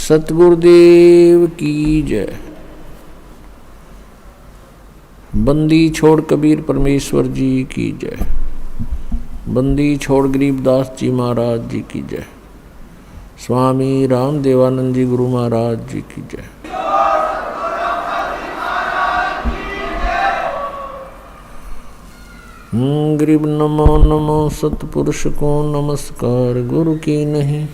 सतगुरुदेव की जय। बंदी छोड़ कबीर परमेश्वर जी की जय। बंदी छोड़ गरीबदास जी महाराज जी की जय। स्वामी राम देवानंद जी गुरु महाराज जी की जय। गरीब नमो नमो सतपुरुष को नमस्कार गुरु की नहीं।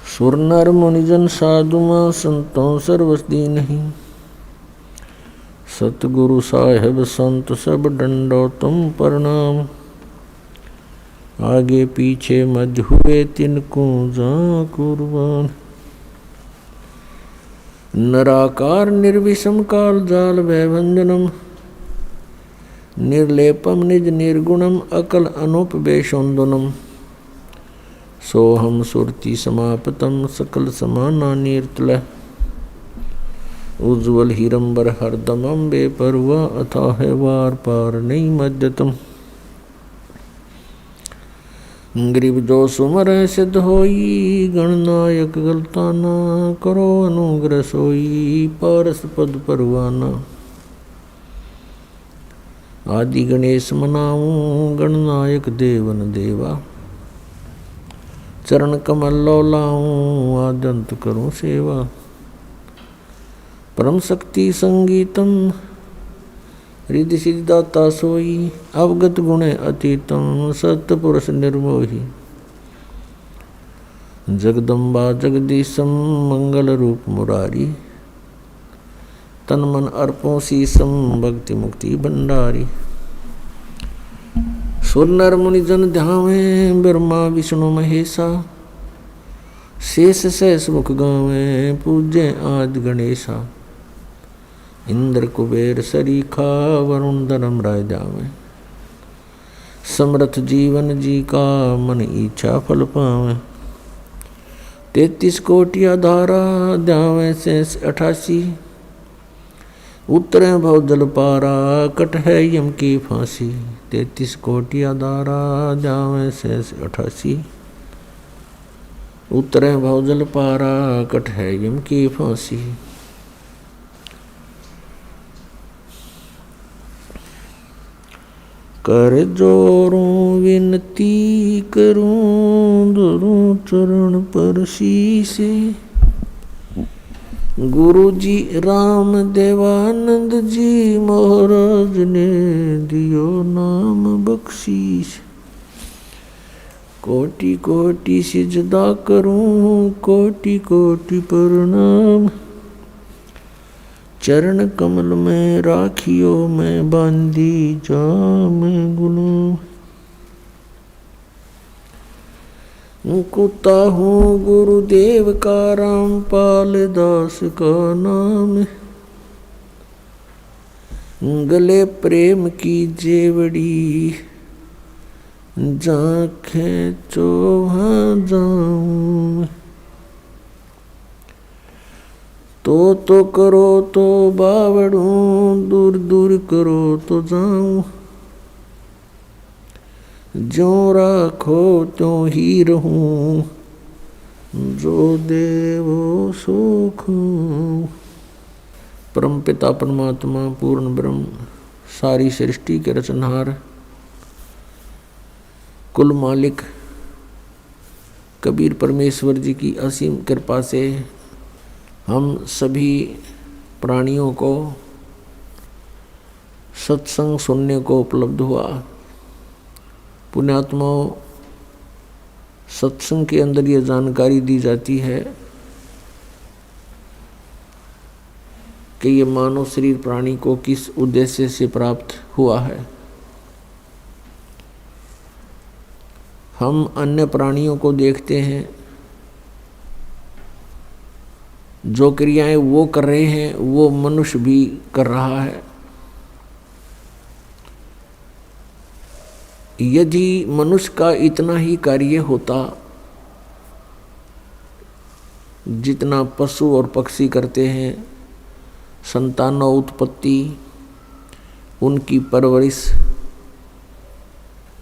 सुर नर मुनिजन साधुमा संतों सर्वस्दी नहीं। सतगुरु साहेब संत सब डंडो तुम प्रणाम। आगे पीछे मध्य हुए तिनको जा कुर्बान। नराकार निर्विषम काल जाल वैभंजनम। निर्लेपम निज निर्गुणम अकल अनुपवेशोन्दनम। सोहम सुरति समापतम सकल समाना नीर्तलः। उज्ज्वल हिरंबर हरदम अम्बे परवा अथाह वार पार नहीं मध्यतम। गरीब जो सुमर सिद्ध होई गणनायक गलताना। करो अनुग्रह सोई पारस पद परवाना। आदि गणेश मनाऊं गणनायक देवन देवा। चरण कमल लो लाऊं आद्यंत करूं सेवा। परम शक्ति संगीतम रिद्धि सिद्धाता सोई। अवगत गुण अतीतम सत्पुरुष निर्मोही। जगदम्बा जगदीशम मंगल रूप मुरारी। तन मन अर्पों शीसम भक्ति मुक्ति भंडारी। सुर नर मुनि जन ध्यावे ब्रह्मा विष्णु महेशा। शेष सहस मुख गावे पूज्य आदि गणेशा। इंद्र कुबेर सरीखा वरुण धर्म राय जावे। समर्थ जीवन जी का मन इच्छा फल पावे। 33 कोटि आधारा ध्यावे शेष 88। उतरे भव जल पारा कट है यम की फांसी। 33 कोटि आधारा जावे शेष 88। उतरे भव जल पारा कट है यम की फांसी। कर जोरों विनती करूं धरूं चरण पर शीसे। गुरु जी राम देवानंद जी महाराज ने दियो नाम बख्शीश। कोटि कोटि सिजदा करूं कोटि कोटि प्रणाम। चरण कमल में राखियो मैं बांधी जाम गुलाम। कुत्ता हूँ गुरुदेव का रामपाल दास का नाम। गले प्रेम की जेवड़ी जाखें चोहा जाऊं। तो करो तो बावड़ूं दूर दूर करो तो जाऊं। जो राखो त्यों ही रहूं जो देवो सुख। परम पिता परमात्मा पूर्ण ब्रह्म सारी सृष्टि के रचनहार कुल मालिक कबीर परमेश्वर जी की असीम कृपा से हम सभी प्राणियों को सत्संग सुनने को उपलब्ध हुआ। पुण्यात्माओं, सत्संग के अंदर ये जानकारी दी जाती है कि ये मानव शरीर प्राणी को किस उद्देश्य से प्राप्त हुआ है। हम अन्य प्राणियों को देखते हैं, जो क्रियाएं वो कर रहे हैं वो मनुष्य भी कर रहा है। यदि मनुष्य का इतना ही कार्य होता जितना पशु और पक्षी करते हैं, संतानों उत्पत्ति, उनकी परवरिश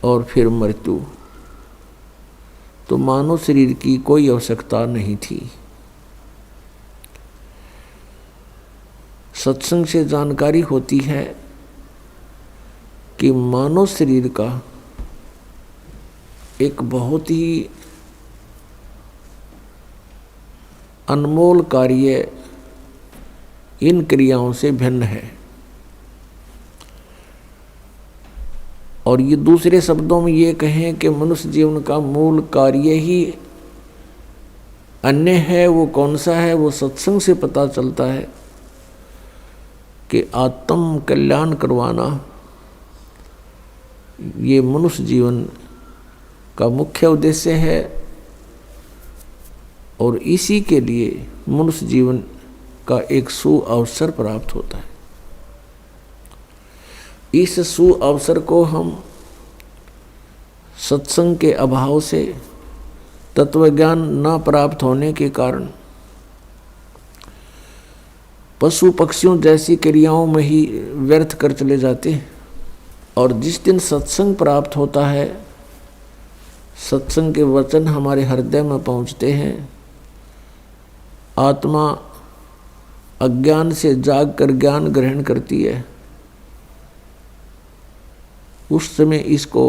और फिर मृत्यु, तो मानव शरीर की कोई आवश्यकता नहीं थी। सत्संग से जानकारी होती है कि मानव शरीर का एक बहुत ही अनमोल कार्य इन क्रियाओं से भिन्न है। और ये दूसरे शब्दों में ये कहें कि मनुष्य जीवन का मूल कार्य ही अन्य है। वो कौन सा है? वो सत्संग से पता चलता है कि आत्म कल्याण करवाना ये मनुष्य जीवन का मुख्य उद्देश्य है। और इसी के लिए मनुष्य जीवन का एक सुअवसर प्राप्त होता है। इस सुअवसर को हम सत्संग के अभाव से, तत्वज्ञान न प्राप्त होने के कारण पशु पक्षियों जैसी क्रियाओं में ही व्यर्थ कर चले जाते हैं। और जिस दिन सत्संग प्राप्त होता है, सत्संग के वचन हमारे हृदय में पहुंचते हैं, आत्मा अज्ञान से जाग कर ज्ञान ग्रहण करती है, उस समय इसको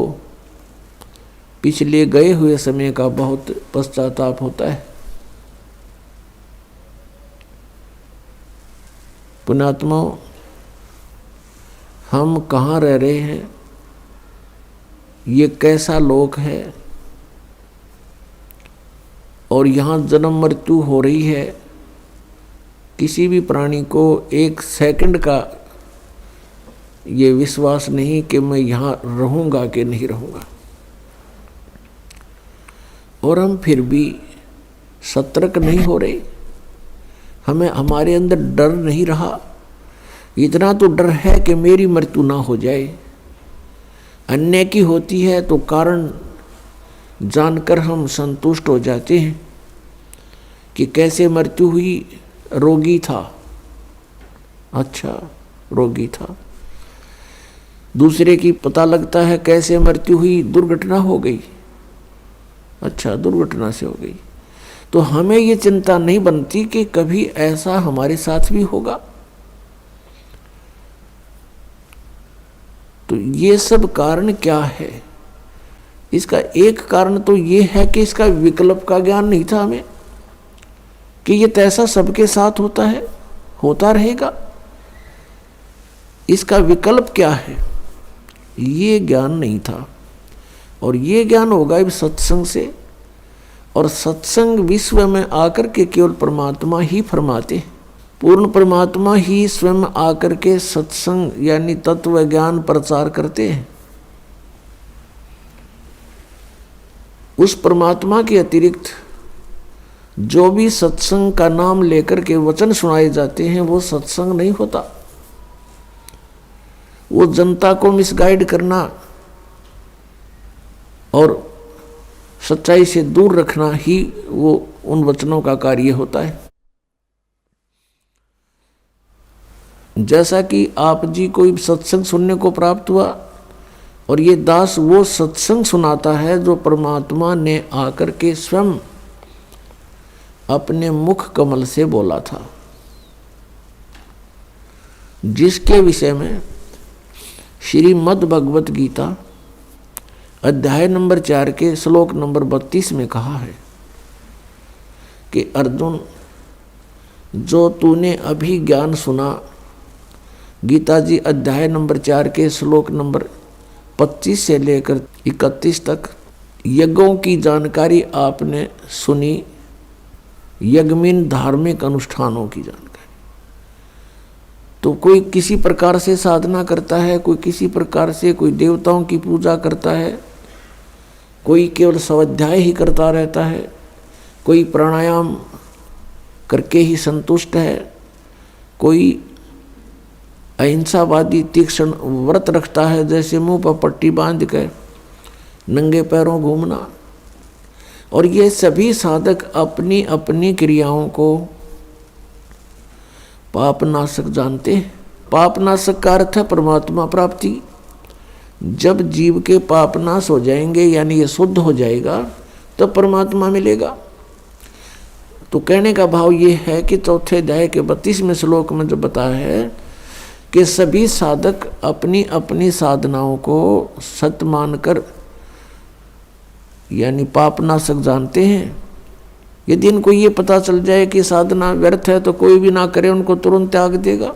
पिछले गए हुए समय का बहुत पश्चाताप होता है। पुण्यात्माओं, हम कहाँ रह रहे हैं? ये कैसा लोक है? और यहाँ जन्म मृत्यु हो रही है। किसी भी प्राणी को एक सेकंड का ये विश्वास नहीं कि मैं यहाँ रहूँगा कि नहीं रहूँगा। और हम फिर भी सतर्क नहीं हो रहे। हमें हमारे अंदर डर नहीं रहा। इतना तो डर है कि मेरी मृत्यु ना हो जाए। अन्य की होती है तो कारण जानकर हम संतुष्ट हो जाते हैं कि कैसे मृत्यु हुई, रोगी था, अच्छा रोगी था। दूसरे की पता लगता है कैसे मृत्यु हुई, दुर्घटना हो गई, अच्छा दुर्घटना से हो गई। तो हमें ये चिंता नहीं बनती कि कभी ऐसा हमारे साथ भी होगा। तो ये सब कारण क्या है? इसका एक कारण तो ये है कि इसका विकल्प का ज्ञान नहीं था हमें, कि ये तैसा सबके साथ होता है, होता रहेगा। इसका विकल्प क्या है, ये ज्ञान नहीं था। और ये ज्ञान होगा इस सत्संग से। और सत्संग विश्व में आकर के केवल परमात्मा ही फरमाते हैं। पूर्ण परमात्मा ही स्वयं आकर के सत्संग यानी तत्व ज्ञान प्रचार करते हैं। उस परमात्मा के अतिरिक्त जो भी सत्संग का नाम लेकर के वचन सुनाए जाते हैं वो सत्संग नहीं होता। वो जनता को मिसगाइड करना और सच्चाई से दूर रखना ही वो उन वचनों का कार्य होता है। जैसा कि आप जी कोई सत्संग सुनने को प्राप्त हुआ और ये दास वो सत्संग सुनाता है जो परमात्मा ने आकर के स्वयं अपने मुख कमल से बोला था, जिसके विषय में श्रीमद् भगवत गीता अध्याय नंबर 4 के श्लोक नंबर 32 में कहा है कि अर्जुन, जो तूने अभी ज्ञान सुना, गीता जी अध्याय नंबर 4 के श्लोक नंबर 25 से लेकर 31 तक यज्ञों की जानकारी आपने सुनी, यज्ञमीन धार्मिक अनुष्ठानों की जानकारी। तो कोई किसी प्रकार से साधना करता है, कोई किसी प्रकार से कोई देवताओं की पूजा करता है, कोई केवल स्वाध्याय ही करता रहता है, कोई प्राणायाम करके ही संतुष्ट है, कोई अहिंसावादी तीक्ष्ण व्रत रखता है, जैसे मुंह पर पट्टी बांध कर नंगे पैरों घूमना। और ये सभी साधक अपनी अपनी क्रियाओं को पापनाशक जानते हैं। पापनाशक का अर्थ है परमात्मा प्राप्ति। जब जीव के पापनाश हो जाएंगे यानी ये शुद्ध हो जाएगा तो परमात्मा मिलेगा। तो कहने का भाव ये है कि चौथे अध्याय के 32वें श्लोक में जो बताया है कि सभी साधक अपनी अपनी साधनाओं को सत्य मानकर यानी पापनाशक जानते हैं। यदि इनको ये पता चल जाए कि साधना व्यर्थ है तो कोई भी ना करे, उनको तुरंत त्याग देगा।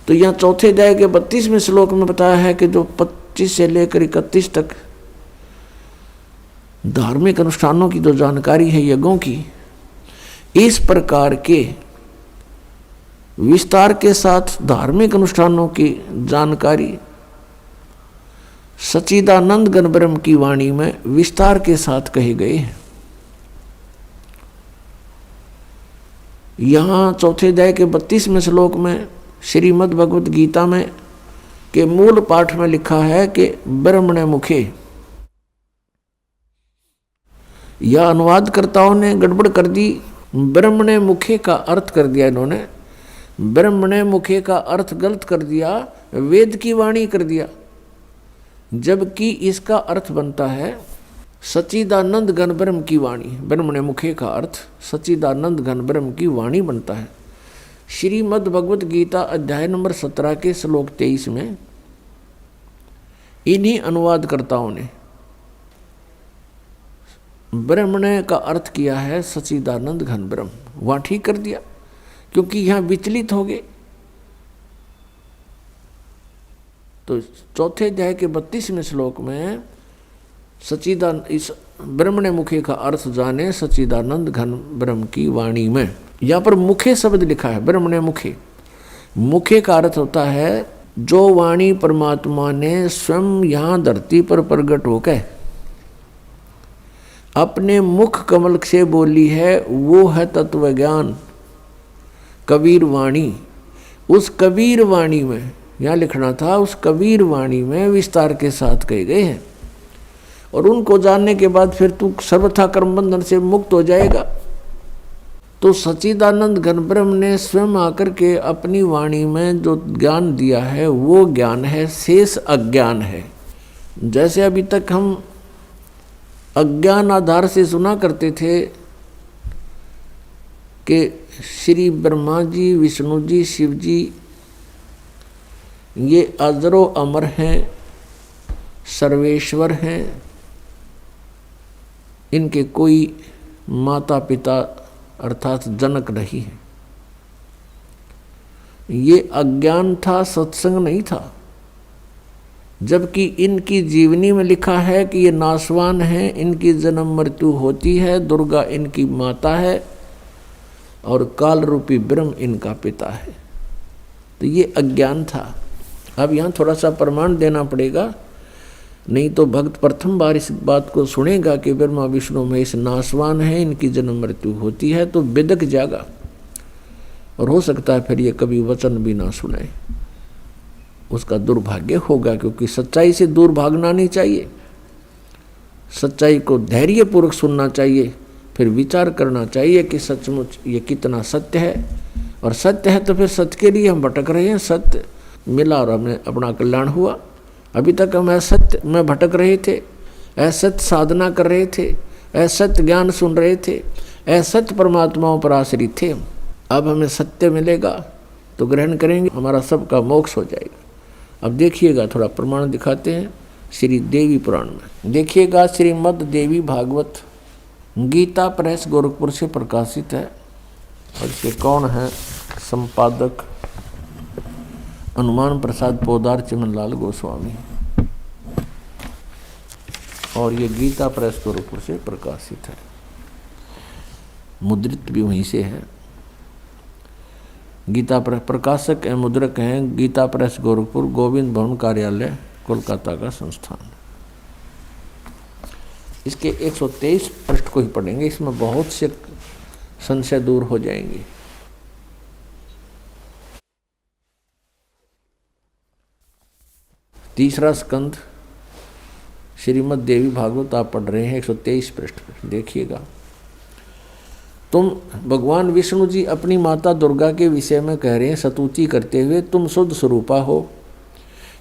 तो यहाँ चौथे अध्याय के 32वें श्लोक में बताया है कि जो 25 से लेकर 31 तक धार्मिक अनुष्ठानों की जो जानकारी है यज्ञों की, इस प्रकार के विस्तार के साथ धार्मिक अनुष्ठानों की जानकारी सच्चिदानंद घन ब्रह्म की वाणी में विस्तार के साथ कहे गए हैं। यहाँ चौथे अध्याय के 32वें श्लोक में श्रीमद् भगवत गीता में के मूल पाठ में लिखा है कि ब्रह्मणे मुखे। यह अनुवादकर्ताओं ने गड़बड़ कर दी, ब्रह्मणे मुखे का अर्थ कर दिया इन्होंने। ब्रह्मणे मुखे का अर्थ गलत कर दिया, वेद की वाणी कर दिया, जबकि इसका अर्थ बनता है सच्चिदानंद घन ब्रह्म की वाणी। ब्रह्मणे मुखे का अर्थ सच्चिदानंद घन ब्रह्म की वाणी बनता है। श्रीमद् भगवत गीता अध्याय नंबर 17 के श्लोक 23 में इन्हीं अनुवादकर्ताओं ने ब्रह्मणे का अर्थ किया है सच्चिदानंद घन ब्रह्म। वहाँ ठीक कर दिया, क्योंकि यहाँ विचलित हो गए। तो चौथे अध्याय के 32वें श्लोक में इस ब्रह्मणे मुखे का अर्थ जाने सच्चिदानंद घन ब्रह्म की वाणी में। यहाँ पर मुखे शब्द लिखा है, ब्रह्मणे मुखे। मुखे का अर्थ होता है जो वाणी परमात्मा ने स्वयं यहाँ धरती पर प्रकट होकर अपने मुख कमल से बोली है, वो है तत्व ज्ञान कबीर वाणी। उस कबीर वाणी में यहाँ लिखना था, उस कबीर वाणी में विस्तार के साथ कहे गए हैं। और उनको जानने के बाद फिर तू सर्वथा कर्म बंधन से मुक्त हो जाएगा। तो सच्चिदानंद घन ब्रह्म ने स्वयं आकर के अपनी वाणी में जो ज्ञान दिया है वो ज्ञान है, शेष अज्ञान है। जैसे अभी तक हम अज्ञान आधार से सुना करते थे कि श्री ब्रह्मा जी, विष्णु जी, शिव जी ये अजरो अमर हैं, सर्वेश्वर हैं, इनके कोई माता पिता अर्थात जनक नहीं है। ये अज्ञान था, सत्संग नहीं था। जबकि इनकी जीवनी में लिखा है कि ये नाशवान हैं, इनकी जन्म मृत्यु होती है, दुर्गा इनकी माता है और काल रूपी ब्रह्म इनका पिता है। तो ये अज्ञान था। अब यहाँ थोड़ा सा प्रमाण देना पड़ेगा, नहीं तो भक्त प्रथम बार इस बात को सुनेगा कि ब्रह्मा विष्णु महेश नाशवान है, इनकी जन्म मृत्यु होती है, तो बिदक जाएगा और हो सकता है फिर ये कभी वचन भी ना सुने। उसका दुर्भाग्य होगा, क्योंकि सच्चाई से दूर भागना नहीं चाहिए। सच्चाई को धैर्यपूर्वक सुनना चाहिए, फिर विचार करना चाहिए कि सचमुच ये कितना सत्य है। और सत्य है तो फिर सत्य के लिए हम भटक रहे हैं। सत्य मिला और हमें अपना कल्याण हुआ। अभी तक हम असत्य में भटक रहे थे, असत्य साधना कर रहे थे, असत्य ज्ञान सुन रहे थे, असत्य परमात्माओं पर आश्रित थे। अब हमें सत्य मिलेगा तो ग्रहण करेंगे, हमारा सबका मोक्ष हो जाएगा। अब देखिएगा, थोड़ा प्रमाण दिखाते हैं श्री देवी पुराण में। देखिएगा, श्रीमद् देवी भागवत गीता प्रेस गोरखपुर से प्रकाशित है। और इसके कौन है संपादक? हनुमान प्रसाद पोदार चिमनलाल गोस्वामी। और ये गीता प्रेस गोरखपुर से प्रकाशित है, मुद्रित भी वहीं से है। गीता प्रेस प्रकाशक एवं मुद्रक हैं गीता प्रेस गोरखपुर, गोविंद भवन कार्यालय, कोलकाता का संस्थान। इसके 123 पृष्ठ को ही पढ़ेंगे, इसमें बहुत से संशय दूर हो जाएंगे। तीसरा स्कंद श्रीमद् देवी भागवत आप पढ़ रहे हैं, 123 पृष्ठ पर देखिएगा। तुम भगवान विष्णु जी अपनी माता दुर्गा के विषय में कह रहे हैं स्तुति करते हुए, तुम शुद्ध स्वरूपा हो,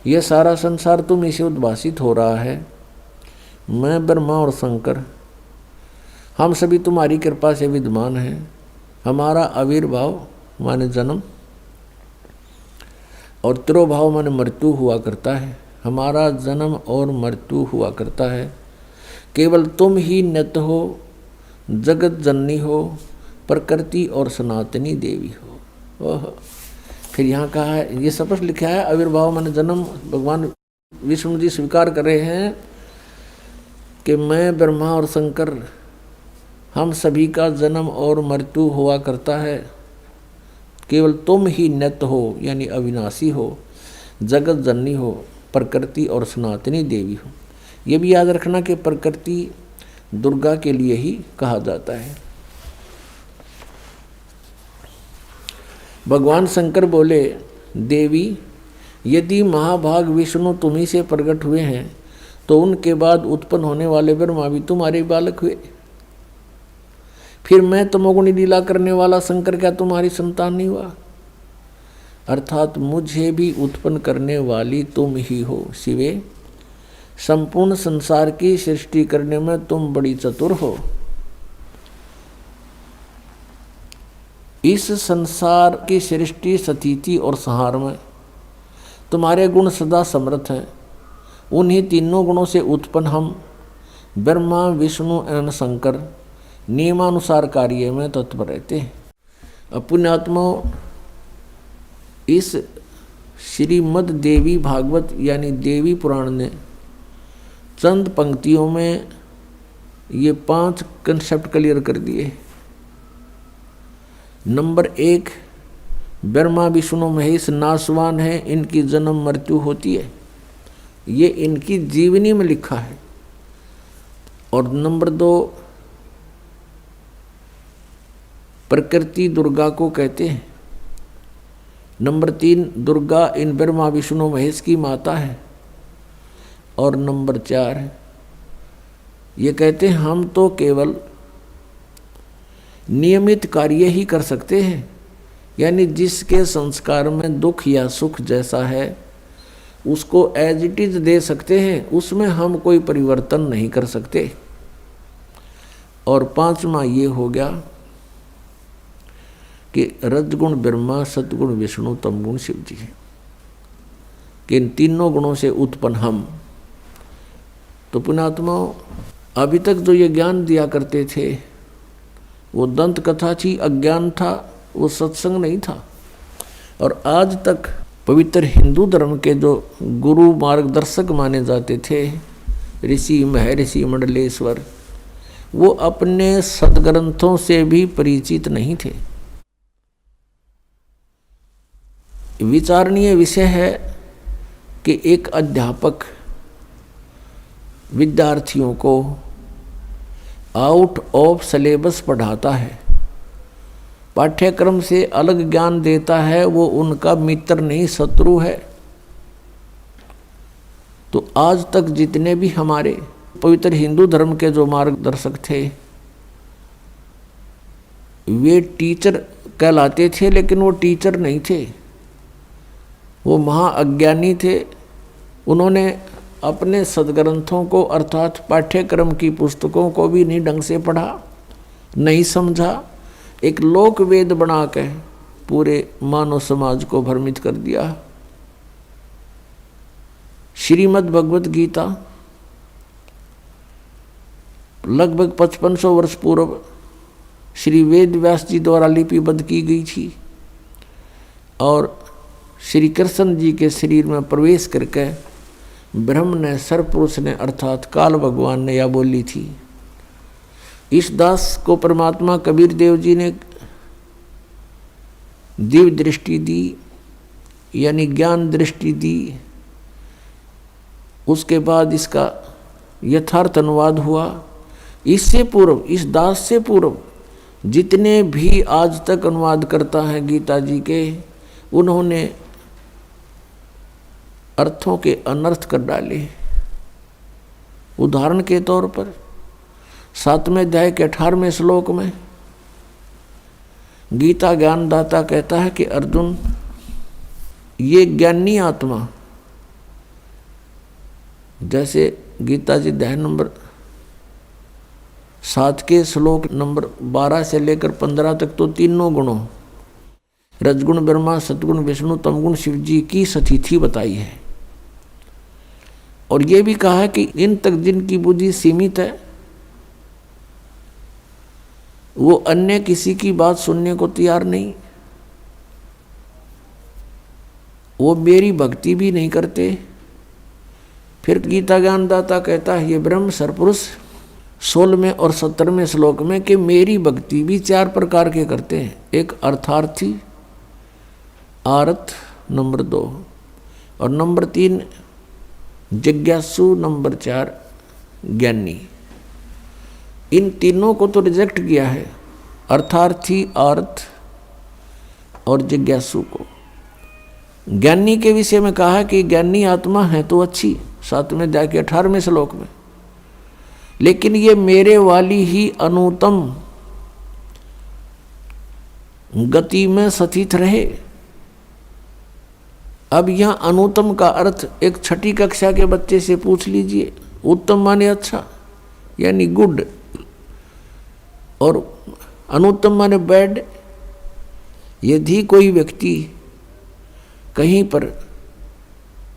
यह सारा संसार तुम इसे उद्भासित हो रहा है। मैं ब्रह्मा और शंकर हम सभी तुम्हारी कृपा से विद्यमान हैं। हमारा आविर्भाव माने जन्म और तिरोभाव माने मृत्यु हुआ करता है। हमारा जन्म और मृत्यु हुआ करता है। केवल तुम ही नित्य हो, जगत जननी हो, प्रकृति और सनातनी देवी हो। ओह, फिर यहाँ कहा है, ये स्पष्ट लिखा है, आविर्भाव माने जन्म। भगवान विष्णु जी स्वीकार कर रहे हैं कि मैं ब्रह्मा और शंकर, हम सभी का जन्म और मृत्यु हुआ करता है। केवल तुम ही नित्य हो यानी अविनाशी हो, जगत जननी हो, प्रकृति और सनातनी देवी हो। ये भी याद रखना कि प्रकृति दुर्गा के लिए ही कहा जाता है। भगवान शंकर बोले, देवी यदि महाभाग विष्णु तुम्ही से प्रकट हुए हैं तो उनके बाद उत्पन्न होने वाले ब्रह्मा भी तुम्हारे बालक हुए। फिर मैं तमोगुणी लीला करने वाला शंकर क्या तुम्हारी संतान नहीं हुआ? अर्थात मुझे भी उत्पन्न करने वाली तुम ही हो शिवे। संपूर्ण संसार की सृष्टि करने में तुम बड़ी चतुर हो। इस संसार की सृष्टि, स्थिति और संहार में तुम्हारे गुण सदा समर्थ हैं। उन्हीं तीनों गुणों से उत्पन्न हम ब्रह्मा, विष्णु एवं शंकर नियमानुसार कार्य में तत्पर रहते हैं। पुण्यात्मा, इस श्रीमद् देवी भागवत यानी देवी पुराण ने चंद पंक्तियों में ये 5 कंसेप्ट क्लियर कर दिए। नंबर 1, ब्रह्मा विष्णु महेश नाशवान है, इनकी जन्म मृत्यु होती है, ये इनकी जीवनी में लिखा है। और नंबर 2, प्रकृति दुर्गा को कहते हैं। नंबर 3, दुर्गा इन ब्रह्मा विष्णु महेश की माता है। और नंबर 4, ये कहते हैं हम तो केवल नियमित कार्य ही कर सकते हैं, यानी जिसके संस्कार में दुख या सुख जैसा है उसको एज इट इज दे सकते हैं, उसमें हम कोई परिवर्तन नहीं कर सकते। और 5वां ये हो गया कि रजगुण ब्रह्मा, सतगुण विष्णु, तमगुण शिव जी है, कि इन तीनों गुणों से उत्पन्न हम। तो पुण्यात्माओं, अभी तक जो ये ज्ञान दिया करते थे वो दंत कथा थी, अज्ञान था, वो सत्संग नहीं था। और आज तक पवित्र हिंदू धर्म के जो गुरु मार्गदर्शक माने जाते थे, ऋषि महर्षि मंडलेश्वर, वो अपने सदग्रंथों से भी परिचित नहीं थे। विचारणीय विषय है कि एक अध्यापक विद्यार्थियों को आउट ऑफ सिलेबस पढ़ाता है, पाठ्यक्रम से अलग ज्ञान देता है, वो उनका मित्र नहीं शत्रु है। तो आज तक जितने भी हमारे पवित्र हिंदू धर्म के जो मार्गदर्शक थे वे टीचर कहलाते थे, लेकिन वो टीचर नहीं थे, वो महाअज्ञानी थे। उन्होंने अपने सदग्रंथों को अर्थात पाठ्यक्रम की पुस्तकों को भी नहीं ढंग से पढ़ा, नहीं समझा, एक लोक वेद बना के पूरे मानव समाज को भ्रमित कर दिया। श्रीमद् भगवत गीता लगभग 5500 वर्ष पूर्व श्री वेद व्यास जी द्वारा लिपिबद्ध की गई थी और श्री कृष्ण जी के शरीर में प्रवेश करके ब्रह्म ने, सर्वपुरुष ने अर्थात काल भगवान ने यह बोली थी। इस दास को परमात्मा कबीर देव जी ने दिव्य दृष्टि दी, यानी ज्ञान दृष्टि दी। उसके बाद इसका यथार्थ अनुवाद हुआ। इससे पूर्व, इस दास से पूर्व जितने भी आज तक अनुवाद करता है गीता जी के, उन्होंने अर्थों के अनर्थ कर डाले। उदाहरण के तौर पर 7वें अध्याय के 18वें श्लोक में गीता ज्ञानदाता कहता है कि अर्जुन, ये ज्ञानी आत्मा, जैसे गीता जी अध्याय नंबर 7 के श्लोक नंबर 12 से लेकर 15 तक तो तीनों गुणों, रजगुण ब्रह्मा, सतगुण विष्णु, तमगुण शिव जी की स्थिति बताई है। और ये भी कहा है कि इन तक जिनकी बुद्धि सीमित है वो अन्य किसी की बात सुनने को तैयार नहीं, वो मेरी भक्ति भी नहीं करते। फिर गीता ज्ञानदाता कहता है ये ब्रह्म सरपुरुष 16वें और 17वें श्लोक में कि मेरी भक्ति भी 4 प्रकार के करते हैं। एक अर्थार्थी, आर्थ नंबर 2, और नंबर 3 जिज्ञासु, नंबर 4 ज्ञानी। इन तीनों को तो रिजेक्ट किया है, अर्थार्थी, आर्थ और जिज्ञासु को। ज्ञानी के विषय में कहा कि ज्ञानी आत्मा है तो अच्छी, 7वें अध्याय के 18वें श्लोक में, लेकिन ये मेरे वाली ही अनुत्तम गति में स्थित रहे। अब यहाँ अनुत्तम का अर्थ एक 6ठी कक्षा के बच्चे से पूछ लीजिए। उत्तम माने अच्छा यानी गुड, और अनुत्तम माने बैड। यदि कोई व्यक्ति कहीं पर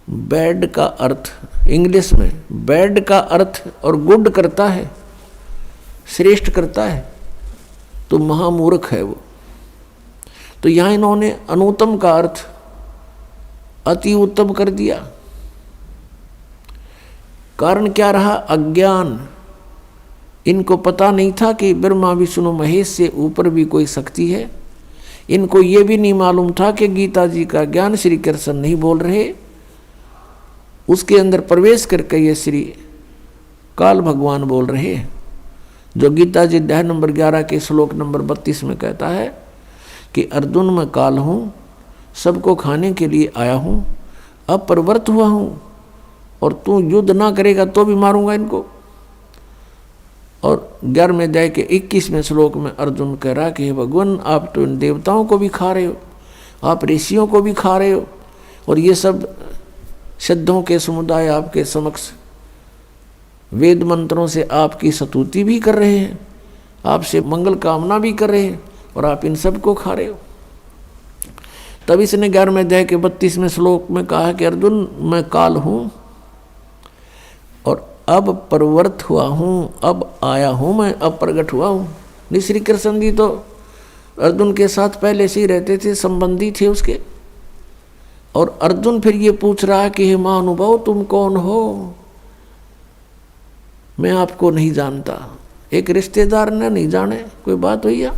बैड का अर्थ, इंग्लिश में बैड का अर्थ और गुड करता है, श्रेष्ठ करता है, तो महामूर्ख है वो। तो यहाँ इन्होंने अनुत्तम का अर्थ अति उत्तम कर दिया। कारण क्या रहा? अज्ञान। इनको पता नहीं था कि ब्रह्मा विष्णु महेश से ऊपर भी कोई शक्ति है। इनको ये भी नहीं मालूम था कि गीता जी का ज्ञान श्री कृष्ण नहीं बोल रहे, उसके अंदर प्रवेश करके ये श्री काल भगवान बोल रहे हैं। जो गीता जी अध्याय नंबर 11 के श्लोक नंबर 32 में कहता है कि अर्जुन मैं काल हूँ, सबको खाने के लिए आया हूँ, अब प्रवृत्त हुआ हूँ, और तू युद्ध ना करेगा तो भी मारूंगा इनको। और 11वें अध्याय के 21वें श्लोक में अर्जुन कह रहा कि हे भगवान, आप तो इन देवताओं को भी खा रहे हो, आप ऋषियों को भी खा रहे हो, और ये सब सिद्धों के समुदाय आपके समक्ष वेद मंत्रों से आपकी स्तुति भी कर रहे हैं, आपसे मंगल कामना भी कर रहे हैं, और आप इन सब को खा रहे हो। तब इसने 11वें अध्याय के 32वें श्लोक में कहा कि अर्जुन मैं काल हूँ और अब प्रवृत्त हुआ हूँ, अब आया हूँ मैं, अब प्रकट हुआ हूँ। नहीं, श्री कृष्ण जी तो अर्जुन के साथ पहले से ही रहते थे, संबंधी थे उसके। और अर्जुन फिर ये पूछ रहा है कि हे महानुभाव तुम कौन हो? मैं आपको नहीं जानता। एक रिश्तेदार ने नहीं जाने, कोई बात हुई है?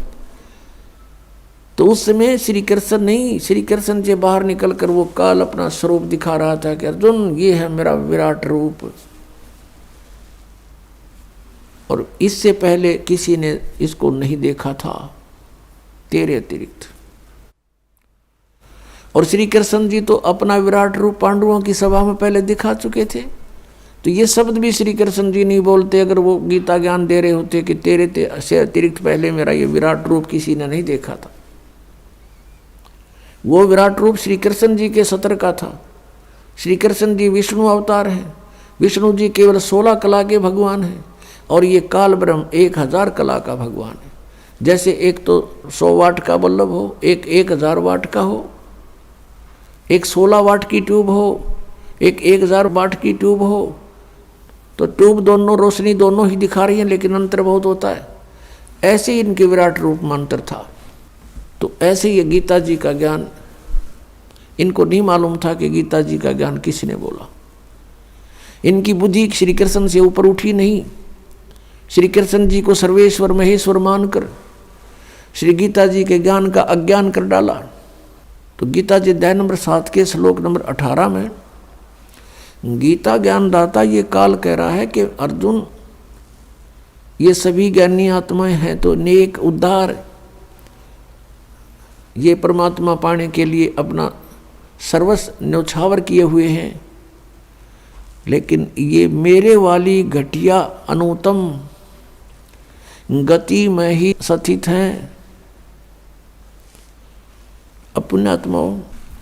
तो उस समय श्री कृष्ण नहीं, श्री कृष्ण से बाहर निकल कर वो काल अपना स्वरूप दिखा रहा था कि अर्जुन ये है मेरा विराट रूप। और इससे पहले किसी ने इसको नहीं देखा था तेरे अतिरिक्त। और श्री कृष्ण जी तो अपना विराट रूप पांडवों की सभा में पहले दिखा चुके थे। तो ये शब्द भी श्री कृष्ण जी नहीं बोलते अगर वो गीता ज्ञान दे रहे होते कि तेरे से अतिरिक्त पहले मेरा ये विराट रूप किसी ने नहीं देखा था। वो विराट रूप श्री कृष्ण जी के सत्र का था। श्री कृष्ण जी विष्णु अवतार हैं। विष्णु जी केवल 16 कला के भगवान हैं, और ये काल ब्रह्म 1000 कला का भगवान है। जैसे एक तो 100 वाट का बल्लभ हो, एक 1000 वाट का हो, एक 16 वाट की ट्यूब हो, एक 1000 वाट की ट्यूब हो, तो ट्यूब दोनों रोशनी दोनों ही दिखा रही है, लेकिन अंतर बहुत होता है। ऐसे ही इनके विराट रूप में अंतर था। तो ऐसे ही गीता जी का ज्ञान इनको नहीं मालूम था कि गीता जी का ज्ञान किसने बोला। इनकी बुद्धि श्री कृष्ण से ऊपर उठी नहीं। श्री कृष्ण जी को सर्वेश्वर महेश्वर मानकर श्री गीता जी के ज्ञान का अज्ञान कर डाला। तो गीता जी अध्याय नंबर 7 के श्लोक नंबर 18 में गीता ज्ञानदाता ये काल कह रहा है कि अर्जुन ये सभी ज्ञानी आत्माएं हैं तो नेक उद्धार, ये परमात्मा पाने के लिए अपना सर्वस्व न्यौछावर किए हुए हैं, लेकिन ये मेरे वाली घटिया अनुत्तम गति में ही स्थित हैं। अपने आत्माओं,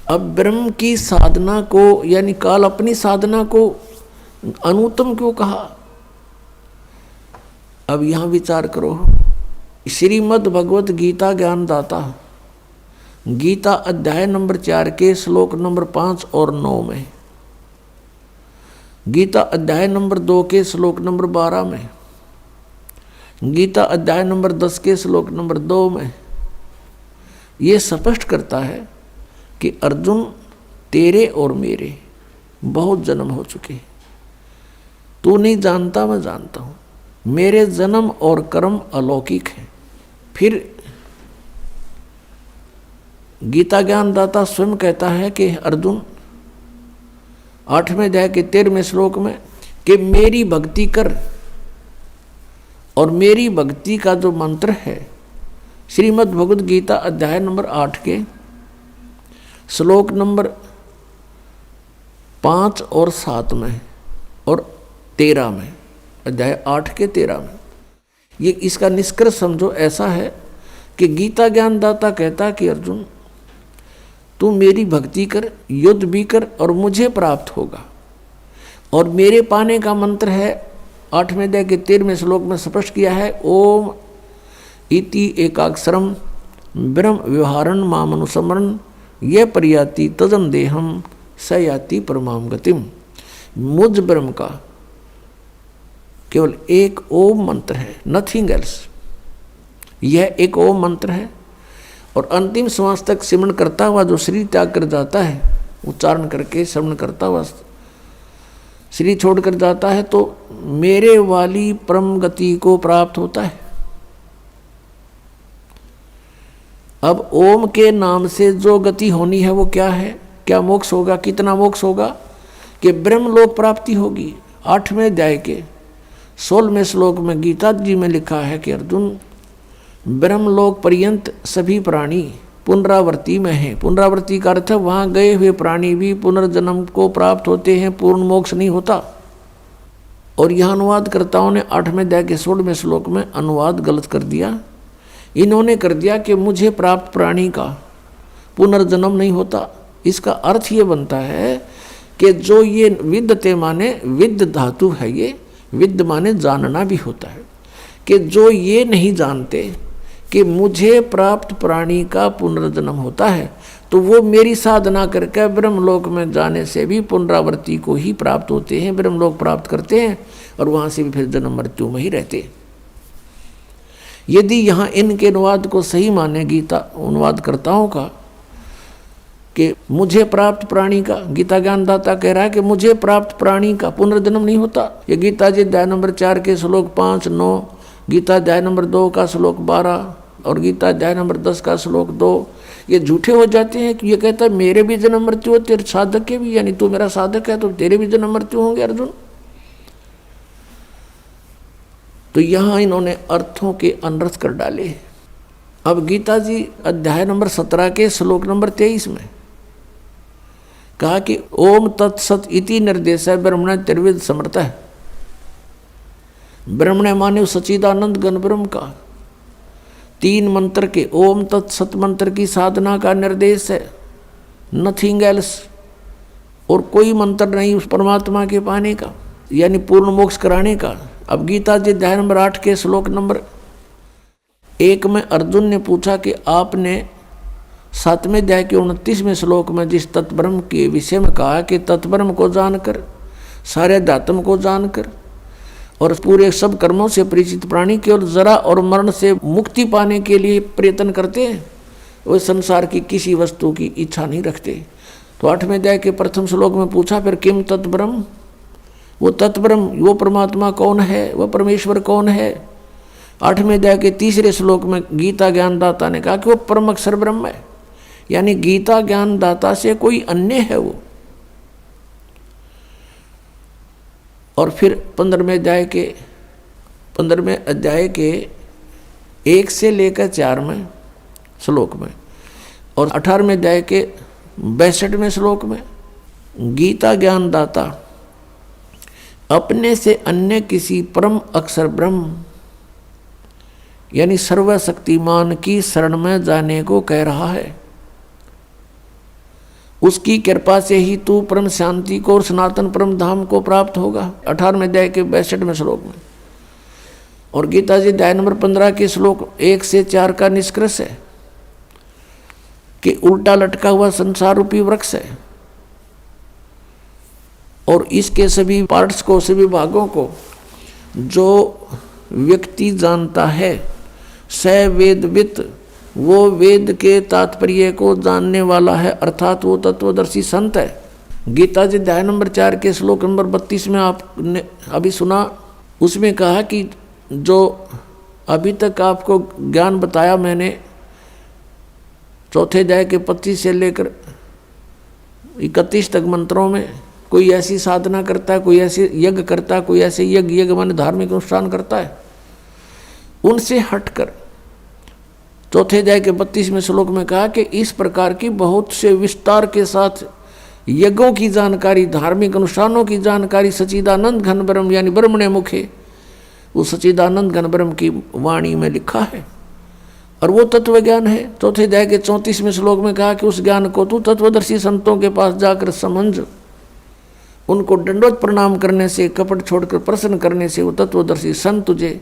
अब ब्रह्म की साधना को यानी काल अपनी साधना को अनुत्तम क्यों कहा? अब यहाँ विचार करो, श्रीमद् भगवत गीता ज्ञानदाता गीता अध्याय नंबर 4 के श्लोक नंबर 5 और 9 में, गीता अध्याय नंबर 2 के श्लोक नंबर 12 में, गीता अध्याय नंबर 10 के श्लोक नंबर 2 में ये स्पष्ट करता है कि अर्जुन तेरे और मेरे बहुत जन्म हो चुके, तू नहीं जानता मैं जानता हूँ, मेरे जन्म और कर्म अलौकिक हैं। फिर गीता ज्ञानदाता स्वयं कहता है कि अर्जुन 8वें अध्याय के 13वें श्लोक में कि मेरी भक्ति कर, और मेरी भक्ति का जो मंत्र है श्रीमद् भगवद गीता अध्याय नंबर 8 के श्लोक नंबर 5 और 7 में और 13 में, अध्याय 8 के 13 में, ये इसका निष्कर्ष समझो ऐसा है कि गीता ज्ञानदाता कहता कि अर्जुन तू मेरी भक्ति कर, युद्ध भी कर और मुझे प्राप्त होगा। और मेरे पाने का मंत्र है 8वें अध्याय के 13वें श्लोक में स्पष्ट किया है, ओम इति एकाक्षरम ब्रह्म व्यवहारन माम अनुस्मरण ये परियाति तदम देहम स याति परमाम गतिम। मुझ ब्रह्म का केवल एक ओम मंत्र है, नथिंग एल्स। यह एक ओम मंत्र है और अंतिम श्वास तक सिमरण करता हुआ जो शरीर त्याग कर जाता है, उच्चारण करके श्रवण करता हुआ शरीर छोड़ कर जाता है तो मेरे वाली परम गति को प्राप्त होता है। अब ओम के नाम से जो गति होनी है वो क्या है, क्या मोक्ष होगा, कितना मोक्ष होगा कि ब्रह्मलोक प्राप्ति होगी। 8वें अध्याय के 16वें श्लोक में गीता जी में लिखा है कि अर्जुन ब्रह्मलोक पर्यंत सभी प्राणी पुनरावृत्ति में हैं। पुनरावृत्ति का अर्थ है वहाँ गए हुए प्राणी भी पुनर्जन्म को प्राप्त होते हैं, पूर्ण मोक्ष नहीं होता। और यह अनुवादकर्ताओं ने 8वें अध्याय के 16वें श्लोक में अनुवाद गलत कर दिया। इन्होंने कर दिया कि मुझे प्राप्त प्राणी का पुनर्जन्म नहीं होता। इसका अर्थ ये बनता है कि जो ये विद्यते माने विद्य धातु है, ये विद्य माने जानना भी होता है, कि जो ये नहीं जानते कि मुझे प्राप्त प्राणी का पुनर्जन्म होता है तो वो मेरी साधना करके ब्रह्मलोक में जाने से भी पुनरावृत्ति को ही प्राप्त होते हैं, ब्रह्मलोक प्राप्त करते हैं और वहाँ से भी फिर जन्म मृत्यु में ही रहते। यदि यहाँ इनके अनुवाद को सही माने गीता अनुवादकर्ताओं का कि मुझे प्राप्त प्राणी का, गीता ज्ञानदाता कह रहा है कि मुझे प्राप्त प्राणी का पुनर्जन्म नहीं होता। ये गीता जी अध्याय नंबर 4 के श्लोक 5, 9, गीता अध्याय नंबर 2 का श्लोक 12 और गीता अध्याय नंबर 10 का श्लोक 2 ये झूठे हो जाते हैं कि ये कहता है मेरे भी जन्म मृत्यु होते, साधक के भी, यानी तू मेरा साधक है तो तेरे भी जन्म मृत्यु होंगे अर्जुन। तो यहाँ इन्होंने अर्थों के अनर्थ कर डाले। अब गीता जी अध्याय नंबर 17 के श्लोक नंबर 23 में कहा कि ओम तत्सत इति निर्देश है ब्रह्मण त्रिविध समर्थ है। ब्रह्मण माने सच्चिदानंद घन ब्रह्म का 3 मंत्र के ओम तत्सत मंत्र की साधना का निर्देश है, नथिंग एल्स। और कोई मंत्र नहीं उस परमात्मा के पाने का, यानी पूर्ण मोक्ष कराने का। अब गीता जी अध्याय नंबर 8 के श्लोक नंबर 1 में अर्जुन ने पूछा कि आपने 7वें अध्याय के 29वें श्लोक में जिस तत्ब्रह्म के विषय में कहा कि तत्ब्रह्म को जानकर, सारे अध्यात्म को जानकर और पूरे सब कर्मों से परिचित प्राणी केवल जरा और मरण से मुक्ति पाने के लिए प्रयत्न करते हैं, वो संसार की किसी वस्तु की इच्छा नहीं रखते। तो 8वें अध्याय के प्रथम श्लोक में पूछा फिर किम तत्ब्रह्म, वो तत्ब्रह्म, वो परमात्मा कौन है, वह परमेश्वर कौन है। 8वें अध्याय के 3रे श्लोक में गीता ज्ञानदाता ने कहा कि वो परम अक्षर ब्रह्म है, यानी गीता ज्ञानदाता से कोई अन्य है वो। और फिर 15वें अध्याय के 1 से लेकर 4 में श्लोक में और 18वें अध्याय के 62वें श्लोक में गीता ज्ञानदाता अपने से अन्य किसी परम अक्षर ब्रह्म यानी सर्वशक्तिमान की शरण में जाने को कह रहा है। उसकी कृपा से ही तू परम शांति को और सनातन परम धाम को प्राप्त होगा। 18वें अध्याय के 62वें श्लोक में और गीता जी अध्याय नंबर 15 के श्लोक 1 से 4 का निष्कर्ष है कि उल्टा लटका हुआ संसार रूपी वृक्ष है और इसके सभी पार्ट्स को, सभी भागों को जो व्यक्ति जानता है, स वेदवित, वो वेद के तात्पर्य को जानने वाला है, अर्थात वो तत्वदर्शी संत है। गीता जी अध्याय नंबर 4 के श्लोक नंबर 32 में आपने अभी सुना, उसमें कहा कि जो अभी तक आपको ज्ञान बताया मैंने, चौथे अध्याय के 25 से लेकर 31 तक मंत्रों में, कोई ऐसी साधना करता है, कोई ऐसे यज्ञ करता है, कोई ऐसे यज्ञ माने धार्मिक अनुष्ठान करता है, उनसे हटकर चौथे अध्याय के 32वें श्लोक में कहा कि इस प्रकार की बहुत से विस्तार के साथ यज्ञों की जानकारी, धार्मिक अनुष्ठानों की जानकारी सच्चिदानंद घन ब्रह्म यानी ब्रह्मणे मुखे, वो सच्चिदानंद घन ब्रह्म की वाणी में लिखा है और वो तत्व ज्ञान है। चौथे अध्याय के 34वें श्लोक में कहा कि उस ज्ञान को तू तत्वदर्शी संतों के पास जाकर समझ, उनको दंडवत प्रणाम करने से, कपट छोड़कर प्रसन्न करने से वो तत्वदर्शी संत तुझे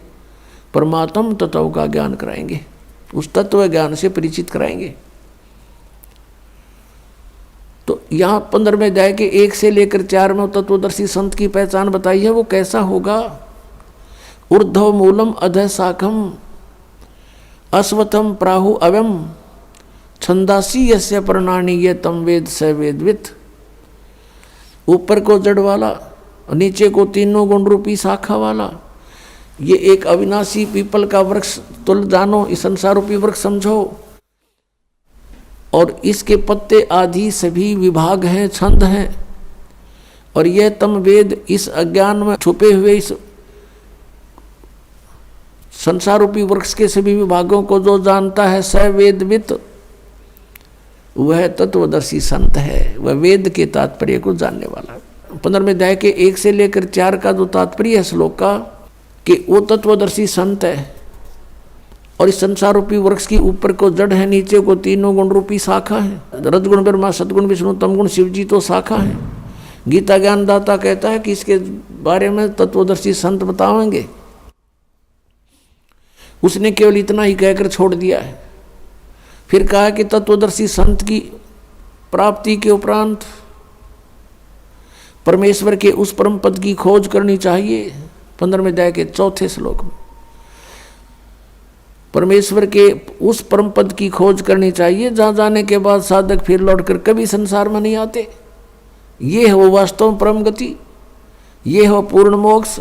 परमात्म तत्व का ज्ञान कराएंगे, उस तत्व ज्ञान से परिचित कराएंगे। तो यहाँ 15वें अध्याय के 1 से लेकर 4 में तत्वदर्शी संत की पहचान बताई है। वो कैसा होगा? ऊर्ध्व मूलम अधः शाखम अश्वत्थम प्राहु अव्यम छंदासी यस्य प्रणानी ये तम वेद स वेदवित। ऊपर को जड़ वाला, नीचे को तीनों गुण रूपी शाखा वाला, ये एक अविनाशी पीपल का वृक्ष तुल जानो, इस संसार रूपी वृक्ष समझो, और इसके पत्ते आदि सभी विभाग हैं, छंद हैं, और यह तम वेद इस अज्ञान में छुपे हुए इस संसार रूपी वृक्ष के सभी विभागों को जो जानता है, स वेदवित, वह तत्वदर्शी संत है, वह वेद के तात्पर्य को जानने वाला है। 15वें अध्याय के 1 से लेकर 4 का जो तात्पर्य है श्लोक का, कि वो तत्वदर्शी संत है और इस संसार रूपी वृक्ष की ऊपर को जड़ है, नीचे को तीनों गुण रूपी शाखा है। रजगुण ब्रह्मा, सदगुण विष्णु, तमगुण शिव जी तो शाखा है। गीता ज्ञानदाता कहता है कि इसके बारे में तत्वदर्शी संत बताएंगे। उसने केवल इतना ही कहकर छोड़ दिया है। फिर कहा कि तत्वदर्शी संत की प्राप्ति के उपरांत परमेश्वर के उस परम पद की खोज करनी चाहिए। 15वें अध्याय के 4थे श्लोक में परमेश्वर के उस परम पद की खोज करनी चाहिए, जहाँ जाने के बाद साधक फिर लौटकर कभी संसार में नहीं आते। ये है वो वास्तव परम गति, ये है वो पूर्ण मोक्ष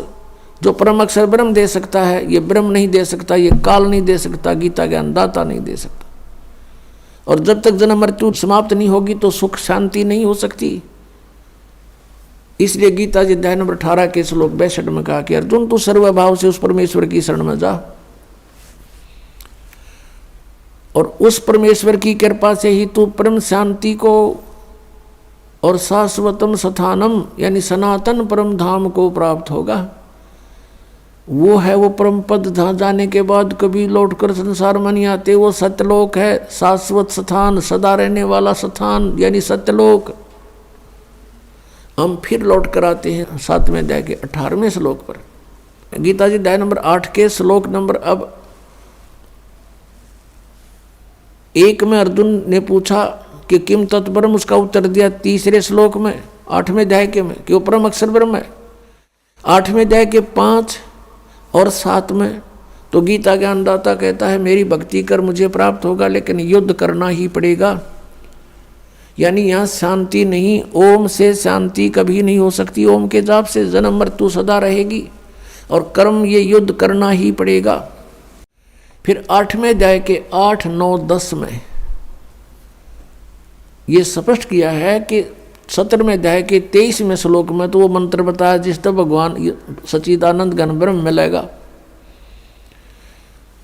जो परम अक्षर ब्रह्म दे सकता है। ये ब्रह्म नहीं दे सकता, ये काल नहीं दे सकता, गीता ज्ञान दाता नहीं दे सकता। और जब तक जन्म मृत्यु समाप्त नहीं होगी तो सुख शांति नहीं हो सकती। इसलिए गीता जी अध्याय नंबर 18 के श्लोक 62 में कहा कि अर्जुन तू सर्वभाव से उस परमेश्वर की शरण में जा, और उस परमेश्वर की कृपा से ही तू परम शांति को और शाश्वतम स्थानम यानी सनातन परम धाम को प्राप्त होगा। वो है वो परम पद जहाँ जाने के बाद कभी लौटकर संसार में नहीं आते। वो सत्यलोक है, शाश्वत स्थान, सदा रहने वाला स्थान यानी सत्यलोक। हम फिर लौट कर आते हैं 7वें अध्याय के 18वें श्लोक पर। गीता जी अध्याय नंबर 8 के श्लोक नंबर अब 1 में अर्जुन ने पूछा कि किम तत्परम, उसका उत्तर दिया 3रे श्लोक में 8वें अध्याय के में कि वो परम अक्षर ब्रह्म है। 8वें अध्याय के 5 और 7 में तो गीता ज्ञानदाता कहता है मेरी भक्ति कर मुझे प्राप्त होगा, लेकिन युद्ध करना ही पड़ेगा। यानी यहाँ शांति नहीं, ओम से शांति कभी नहीं हो सकती। ओम के जाप से जन्म मृत्यु सदा रहेगी और कर्म ये युद्ध करना ही पड़ेगा। फिर 8वें अध्याय के 8, 9, 10 में ये स्पष्ट किया है कि 17वें अध्याय के 23वें श्लोक में तो वो मंत्र बताया जिससे भगवान सच्चिदानंद घन ब्रह्म मिलेगा,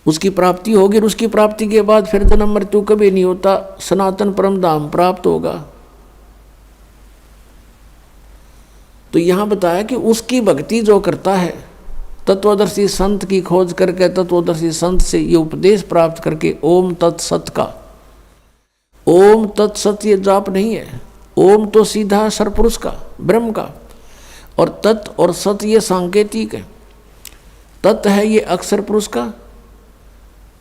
उसकी प्राप्ति होगी। और उसकी प्राप्ति के बाद फिर जन्म मृत्यु कभी नहीं होता, सनातन परम धाम प्राप्त होगा। तो यहाँ बताया कि उसकी भक्ति जो करता है, तत्वदर्शी संत की खोज करके, तत्वदर्शी संत से ये उपदेश प्राप्त करके, ओम तत्सत का, ओम तत्सत ये जाप नहीं है। ओम तो सीधा सरपुरुष का, ब्रह्म का, और तत् और सत ये सांकेतिक है। तत् है ये अक्षर पुरुष का,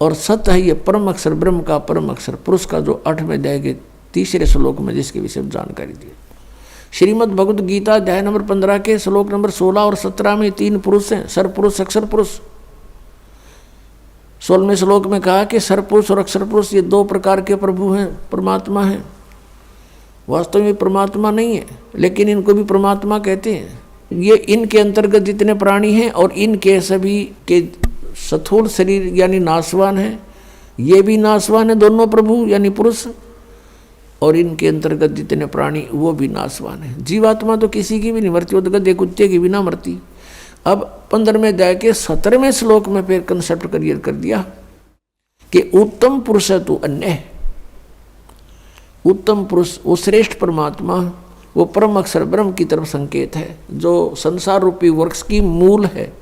और सत है ये परम अक्षर ब्रह्म का परम अक्षर पुरुष का, जो 8वें अध्याय के 3 श्लोक में जिसके विषय में जानकारी दी। श्रीमद् भगवद गीता अध्याय नंबर 15 के श्लोक नंबर 16 और 17 में 3 पुरुष हैं, सर पुरुष अक्षर पुरुष। 16वें श्लोक में कहा कि सर पुरुष और अक्षर पुरुष ये 2 प्रकार के प्रभु हैं, परमात्मा हैं। वास्तव में परमात्मा नहीं है, लेकिन इनको भी परमात्मा कहते हैं। ये इनके अंतर्गत जितने प्राणी हैं और इनके सभी के स्थूल शरीर यानी नाशवान है, ये भी नाशवान है, दोनों प्रभु यानी पुरुष, और इनके अंतर्गत जितने प्राणी वो भी नाशवान है। जीवात्मा तो किसी की भी नहीं मरती, वो तो गधे कुत्ते की भी ना मरती। अब 15वें अध्याय के 17वें श्लोक में फिर कंसेप्ट क्लियर कर दिया कि उत्तम पुरुष है तू अन्य है। उत्तम पुरुष वो श्रेष्ठ परमात्मा, वो परम अक्षर ब्रह्म की तरफ संकेत है, जो संसार रूपी वृक्ष की मूल है,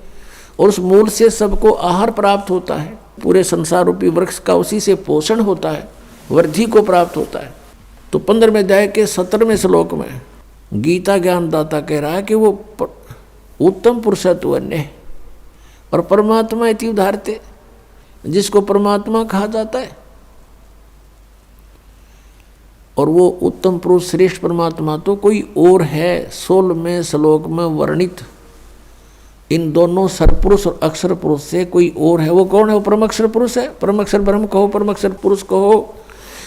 और उस मूल से सबको आहार प्राप्त होता है। पूरे संसार रूपी वृक्ष का उसी से पोषण होता है, वृद्धि को प्राप्त होता है। तो 15वें अध्याय के 17वें श्लोक में गीता ज्ञानदाता कह रहा है कि वो उत्तम पुरुष है तो अन्य है, और परमात्मा इति उदाहरते, जिसको परमात्मा कहा जाता है। और वो उत्तम पुरुष श्रेष्ठ परमात्मा तो कोई और है, 16वें श्लोक में वर्णित इन दोनों सरपुरुष और अक्षर पुरुष से कोई और है। वो कौन है? वो परम अक्षर पुरुष है। परम अक्षर ब्रह्म कहो, परम अक्षर पुरुष कहो,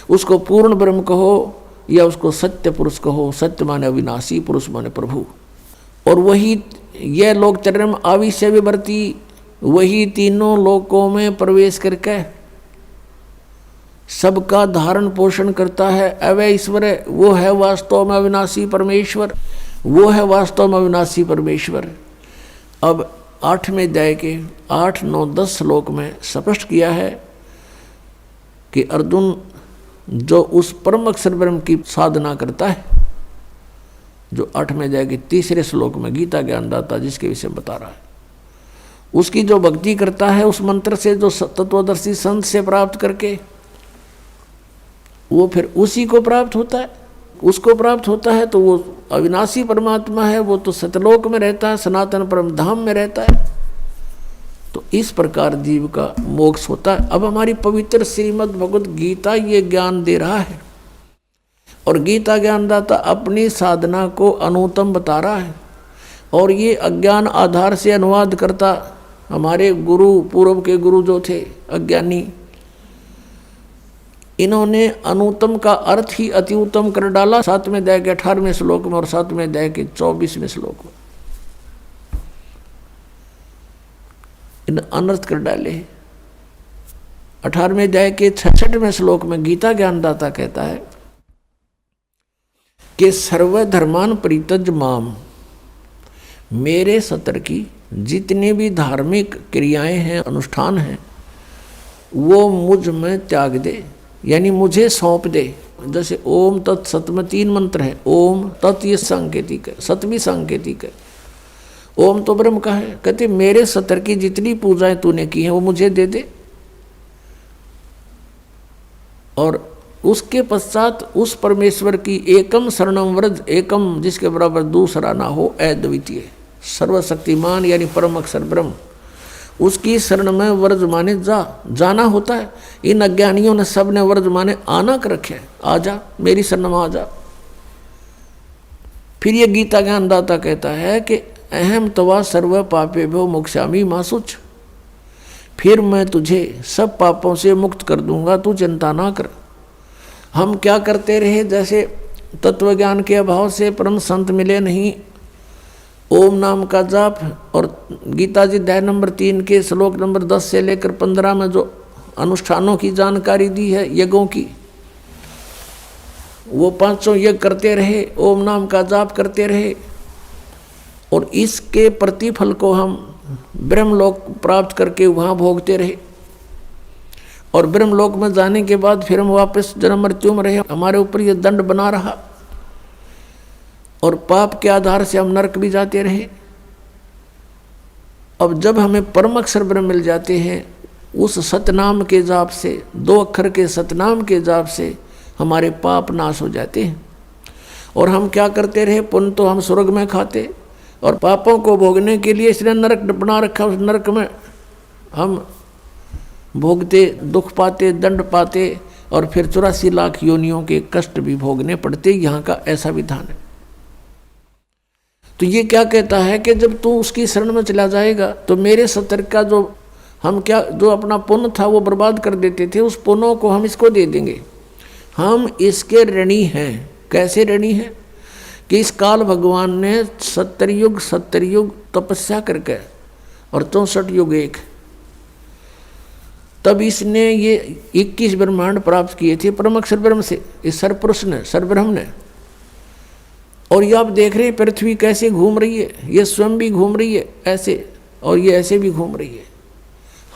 उसको पूर्ण ब्रह्म कहो, या उसको सत्य पुरुष कहो। सत्य माने अविनाशी, पुरुष माने प्रभु। और वही यह लोक चरम आविश्य विवर्ती, वही तीनों लोकों में प्रवेश करके सबका धारण पोषण करता है। अवय ईश्वर है, वो है वास्तव में अविनाशी परमेश्वर, वो है वास्तव में अविनाशी परमेश्वर। अब 8वें अध्याय के 8, 9, 10 श्लोक में स्पष्ट किया है कि अर्जुन जो उस परम अक्षर ब्रह्म की साधना करता है, जो 8वें अध्याय के 3 श्लोक में गीता ज्ञानदाता जिसके विषय में बता रहा है, उसकी जो भक्ति करता है उस मंत्र से, जो तत्वदर्शी संत से प्राप्त करके, वो फिर उसी को प्राप्त होता है। उसको प्राप्त होता है तो वो अविनाशी परमात्मा है, वो तो सतलोक में रहता है, सनातन परम धाम में रहता है। तो इस प्रकार जीव का मोक्ष होता है। अब हमारी पवित्र श्रीमद् भगवद गीता ये ज्ञान दे रहा है, और गीता ज्ञानदाता अपनी साधना को अनुत्तम बता रहा है। और ये अज्ञान आधार से अनुवाद करता हमारे गुरु, पूर्व के गुरु जो थे अज्ञानी, इन्होंने अनुत्तम का अर्थ ही अति उत्तम कर डाला 7वें अध्याय के 18वें श्लोक में और 7वें अध्याय के 24वें श्लोक में। इन अनर्थ कर डाले। 18वें अध्याय के 66वें श्लोक में गीता ज्ञानदाता कहता है कि सर्वधर्मान परित्यज माम, मेरे सतर की जितनी भी धार्मिक क्रियाएं हैं, अनुष्ठान हैं, वो मुझ में त्याग दे, यानी मुझे सौंप दे। जैसे ओम तत् सत में 3 मंत्र है। ओम तत् ये सांकेतिक है, सत भी सांकेतिक है। ओम तो ब्रह्म का है। कहते मेरे सतर की जितनी पूजाएं तूने की हैं वो मुझे दे दे, और उसके पश्चात उस परमेश्वर की एकम शरणम व्रज, एकम जिसके बराबर दूसरा ना हो, अद्वितीय सर्वशक्तिमान यानी परम अक्षर ब्रह्म, उसकी शरण में व्रज माने जाना होता है। इन अज्ञानियों ने सब ने व्रज माने आना कर रखे, आ जा मेरी शरण में आ जा। फिर ये गीता ज्ञानदाता कहता है कि अहम तवा सर्व पापेभ्यो मोक्षामि मा शुच, फिर मैं तुझे सब पापों से मुक्त कर दूंगा, तू चिंता ना कर। हम क्या करते रहे, जैसे तत्व ज्ञान के अभाव से परम संत मिले नहीं, ओम नाम का जाप, और गीता जी अध्याय नंबर 3 के श्लोक नंबर 10 से लेकर 15 में जो अनुष्ठानों की जानकारी दी है, यज्ञों की, वो 5 यज्ञ करते रहे, ओम नाम का जाप करते रहे, और इसके प्रतिफल को हम ब्रह्मलोक प्राप्त करके वहाँ भोगते रहे। और ब्रह्मलोक में जाने के बाद फिर हम वापस जन्म मृत्यु में रहे, हमारे ऊपर ये दंड बना रहा, और पाप के आधार से हम नरक भी जाते रहे। अब जब हमें परम अक्षर ब्रह्म मिल जाते हैं, उस सतनाम के जाप से, 2 अक्षर के सतनाम के जाप से हमारे पाप नाश हो जाते हैं। और हम क्या करते रहे, पुण्य तो हम स्वर्ग में खाते, और पापों को भोगने के लिए इसने नरक बना रखा, उस नरक में हम भोगते, दुख पाते, दंड पाते और फिर 84 लाख योनियों के कष्ट भी भोगने पड़ते। यहाँ का ऐसा विधान है। तो ये क्या कहता है कि जब तू उसकी शरण में चला जाएगा तो मेरे सतर का जो हम क्या जो अपना पुण्य था वो बर्बाद कर देते थे, उस पुण्यों को हम इसको दे देंगे। हम इसके ऋणी हैं। कैसे ऋणी हैं कि इस काल भगवान ने 70 युग तपस्या करके और 64 युग एक, तब इसने ये 21 ब्रह्मांड प्राप्त किए थे परम अक्षर ब्रह्म से, इस सरपुरुष ने, सरब्रह्म ने। और ये आप देख रहे हैं पृथ्वी कैसे घूम रही है, ये स्वयं भी घूम रही है ऐसे, और ये ऐसे भी घूम रही है।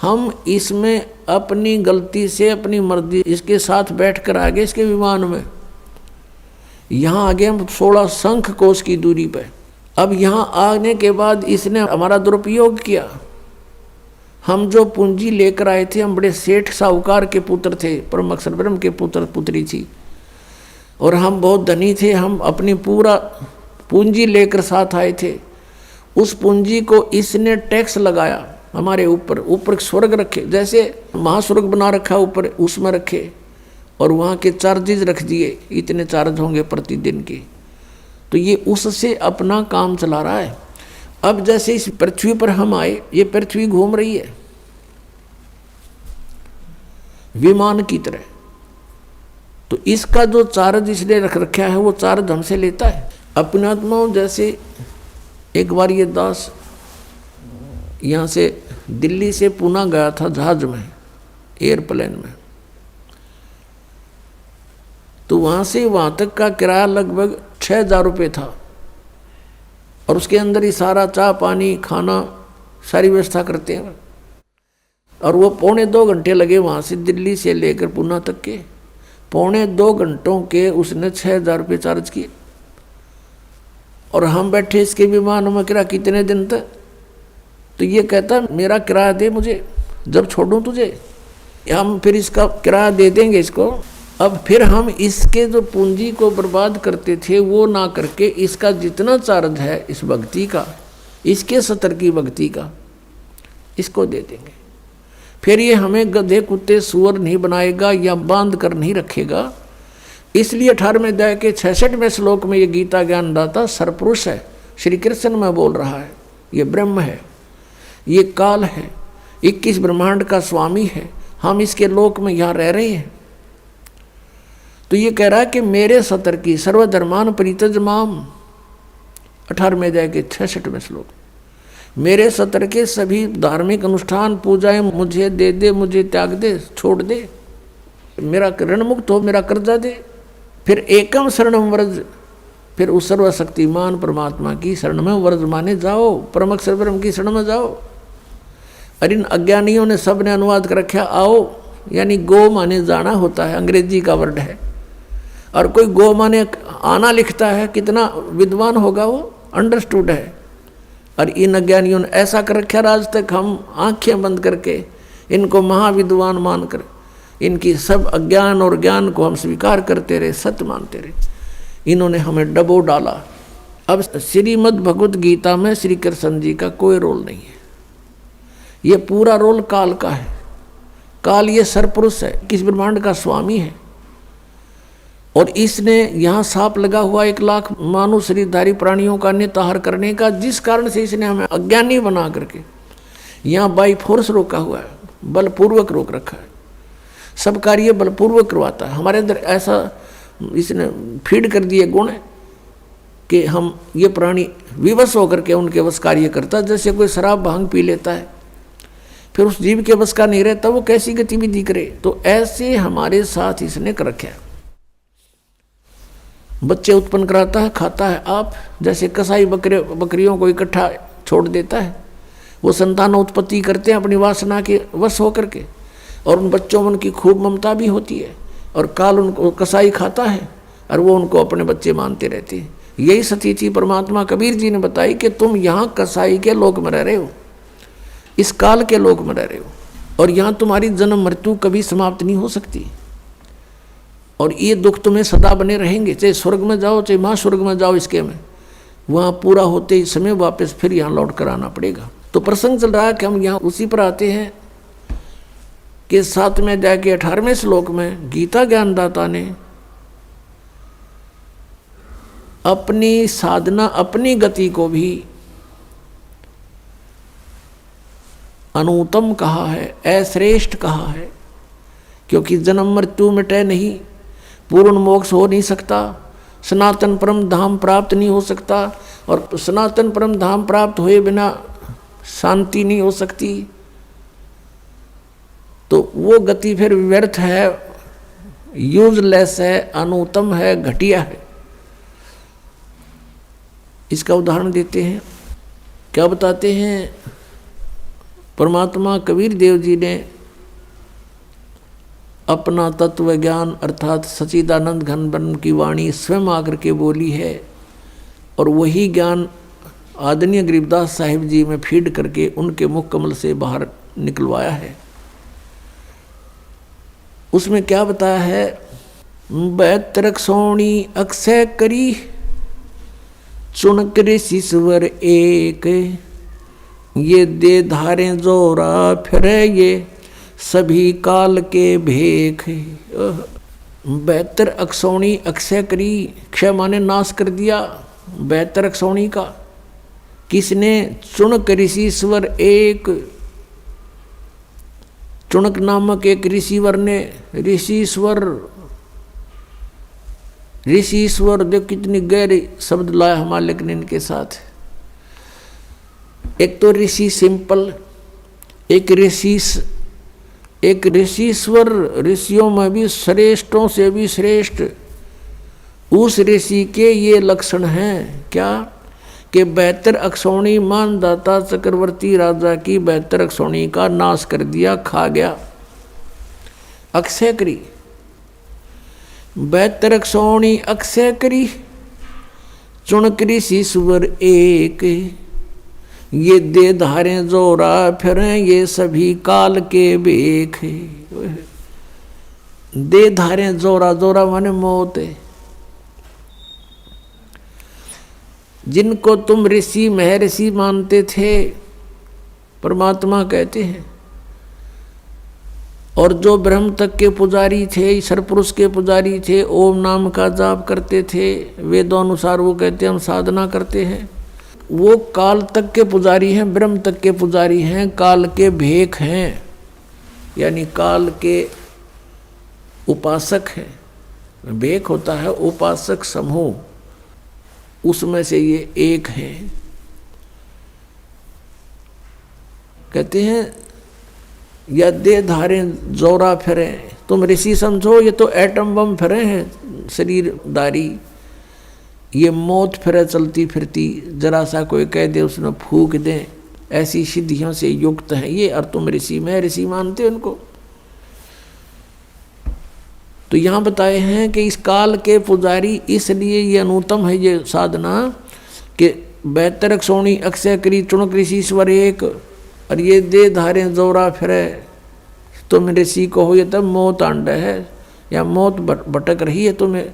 हम इसमें अपनी गलती से, अपनी मर्जी इसके साथ बैठकर आगे इसके विमान में, यहाँ आगे हम 16 शंख कोश की दूरी पे। अब यहाँ आने के बाद इसने हमारा दुरुपयोग किया। हम जो पूंजी लेकर आए थे, हम बड़े सेठ साहूकार के पुत्र थे, परम अक्षर ब्रह्म के पुत्र पुत्री थी, और हम बहुत धनी थे। हम अपनी पूरा पूंजी लेकर साथ आए थे। उस पूंजी को इसने टैक्स लगाया हमारे ऊपर। ऊपर स्वर्ग रखे, जैसे महास्वर्ग बना रखा ऊपर, उसमें रखे, और वहाँ के चार्जेज रख दिए, इतने चार्ज होंगे प्रतिदिन के। तो ये उससे अपना काम चला रहा है। अब जैसे इस पृथ्वी पर हम आए, ये पृथ्वी घूम रही है विमान की तरह। तो इसका जो चार्ज इसने रख रखा है वो चार्ज हमसे लेता है। अपने आत्माओं, जैसे एक बार ये दास यहाँ से दिल्ली से पुणे गया था जहाज में, एयरप्लेन में। तो वहाँ से वहाँ तक का किराया लगभग 6000 रुपये था, और उसके अंदर ही सारा चाय पानी खाना सारी व्यवस्था करते हैं। और वो 2.25 घंटे लगे वहाँ से दिल्ली से लेकर पुणे तक के। 2.25 घंटों के उसने 6000 रुपये चार्ज किए। और हम बैठे इसके विमान में, किराया कितने दिन तक? तो ये कहता मेरा किराया दे मुझे, जब छोड़ूं तुझे। हम फिर इसका किराया दे देंगे इसको। अब फिर हम इसके जो पूंजी को बर्बाद करते थे वो ना करके इसका जितना चार्ज है इस भक्ति का, इसके 70 की भक्ति का, इसको दे देंगे। फिर ये हमें गधे कुत्ते सुअर नहीं बनाएगा या बांध कर नहीं रखेगा। इसलिए 18वें अध्याय के 66वें श्लोक में ये गीता ज्ञानदाता सरपुरुष है, श्री कृष्ण में बोल रहा है। ये ब्रह्म है, ये काल है, 21 ब्रह्मांड का स्वामी है। हम इसके लोक में यहाँ रह रहे हैं। तो ये कह रहा है कि मेरे 70 की सर्वधर्मान परित्यज माम, 18वें अध्याय के 66वें श्लोक, मेरे 70 के सभी धार्मिक अनुष्ठान पूजाएं मुझे दे दे, मुझे त्याग दे, छोड़ दे, मेरा ऋण मुक्त हो, मेरा कर्जा दे। फिर एकम शरणम व्रज, फिर उस सर्वशक्तिमान परमात्मा की शरण में व्रज माने जाओ, परम अक्षर ब्रह्म की शरण में जाओ। और इन अज्ञानियों ने सब ने अनुवाद कर रखा आओ, यानी गो माने जाना होता है, अंग्रेजी का वर्ड है। और कोई गो माने आना लिखता है, कितना विद्वान होगा वो, अंडरस्टूड है। और इन अज्ञानियों ने ऐसा कर रखा, आज तक हम आंखें बंद करके इनको महाविद्वान मानकर इनकी सब अज्ञान और ज्ञान को हम स्वीकार करते रहे, सत्य मानते रहे। इन्होंने हमें डबो डाला। अब श्रीमद् भगवत गीता में श्री कृष्ण जी का कोई रोल नहीं है, ये पूरा रोल काल का है। काल ये सरपुरुष है, किस ब्रह्मांड का स्वामी है। और इसने यहाँ सांप लगा हुआ 1 लाख मानव शरीरधारी प्राणियों का निताहार करने का, जिस कारण से इसने हमें अज्ञानी बना करके यहाँ बाई फोर्स रोका हुआ है, बलपूर्वक रोक रखा है। सब कार्य बलपूर्वक करवाता है। हमारे अंदर ऐसा इसने फीड कर दिए गुण कि हम ये प्राणी विवश होकर के उनके बस कार्य करता। जैसे कोई शराब भांग पी लेता है, फिर उस जीव के बस का नहीं रहता, वो कैसी गतिविधि करे। तो ऐसे हमारे साथ इसने कर रखा है। बच्चे उत्पन्न कराता है, खाता है। आप जैसे कसाई बकरियों को इकट्ठा छोड़ देता है, वो संतान उत्पत्ति करते हैं अपनी वासना के वश होकर के, और उन बच्चों में उनकी खूब ममता भी होती है। और काल उनको कसाई खाता है और वो उनको अपने बच्चे मानते रहते हैं। यही स्थिति परमात्मा कबीर जी ने बताई कि तुम यहाँ कसाई के लोक में रह रहे हो, इस काल के लोक में रह रहे हो, और यहाँ तुम्हारी जन्म मृत्यु कभी समाप्त नहीं हो सकती। और ये दुख तुम्हें सदा बने रहेंगे, चाहे स्वर्ग में जाओ चाहे महास्वर्ग में जाओ, इसके में वहाँ पूरा होते ही समय वापस फिर यहाँ लौट कर आना पड़ेगा। तो प्रसंग चल रहा है कि हम यहाँ उसी पर आते हैं कि 7वें अध्याय के 18वें श्लोक में गीता ज्ञानदाता ने अपनी साधना, अपनी गति को भी अनुत्तम कहा है, अश्रेष्ठ कहा है, क्योंकि जन्म मृत्यु मिटे नहीं, पूर्ण मोक्ष हो नहीं सकता, सनातन परम धाम प्राप्त नहीं हो सकता, और सनातन परम धाम प्राप्त हुए बिना शांति नहीं हो सकती। तो वो गति फिर व्यर्थ है, यूजलेस है, अनुत्तम है, घटिया है। इसका उदाहरण देते हैं। क्या बताते हैं? परमात्मा कबीर देव जी ने अपना तत्व ज्ञान अर्थात सच्चिदानंद घन ब्रह्म की वाणी स्वयं आकर के बोली है, और वही ज्ञान आदरणीय गरीबदास साहिब जी में फीड करके उनके मुख कमल से बाहर निकलवाया है। उसमें क्या बताया है? 72 सोणी अक्षय करी, चुनक ऋषिश्वर एक, ये दे धारे जोरा फिरे, ये सभी काल के भेख। 72 अक्षौणी अक्षय करी, क्षय माने नाश कर दिया 72 अक्षौणी का। किसने? चुनक ऋषिश्वर एक, चुनक नामक एक ऋषिवर ने, ऋषिश्वर देख कितनी गहरी शब्द लाया हमारे लेकिन इनके साथ। एक तो ऋषि सिंपल, एक ऋषिश्वर, ऋषियों में भी श्रेष्ठों से भी श्रेष्ठ। उस ऋषि के ये लक्षण हैं क्या? कि 72 अक्षौणी मानदाता चक्रवर्ती राजा की 72 अक्षौणी का नाश कर दिया, खा गया। अक्षय करी, 72 अक्षौणी अक्षय करी, चुनक ऋषिश्वर एक, ये दे धारे जोरा फिरे, ये सभी काल के बेख। दे धारे जोरा, जोरा माने मौत है। जिनको तुम ऋषि महर्षि मानते थे, परमात्मा कहते हैं, और जो ब्रह्म तक के पुजारी थे, ईश्वर पुरुष के पुजारी थे, ओम नाम का जाप करते थे, वेदों अनुसार वो कहते हैं हम साधना करते हैं, वो काल तक के पुजारी हैं, ब्रह्म तक के पुजारी हैं, काल के भेख हैं, यानी काल के उपासक हैं। भेख होता है उपासक समूह, उसमें से ये एक है। कहते हैं या दे धारे जोरा फिरे, तुम ऋषि समझो, ये तो एटम बम फिरे हैं शरीरदारी, ये मौत फिरे चलती फिरती, जरा सा कोई कह दे उसमें फूक दें, ऐसी सिद्धियों से युक्त हैं ये, और तुम ऋषि में ऋषि मानते उनको। तो यहाँ बताए हैं कि इस काल के पुजारी, इसलिए ये अनुत्तम है ये साधना कि 72 अक्षौणी अक्षय करी, चुनक ऋषिश्वर एक, और ये दे धारे जोरा फिरे, तुम ऋषि को हो, ये तब मौत आंड है या मौत भटक रही है, तुम्हें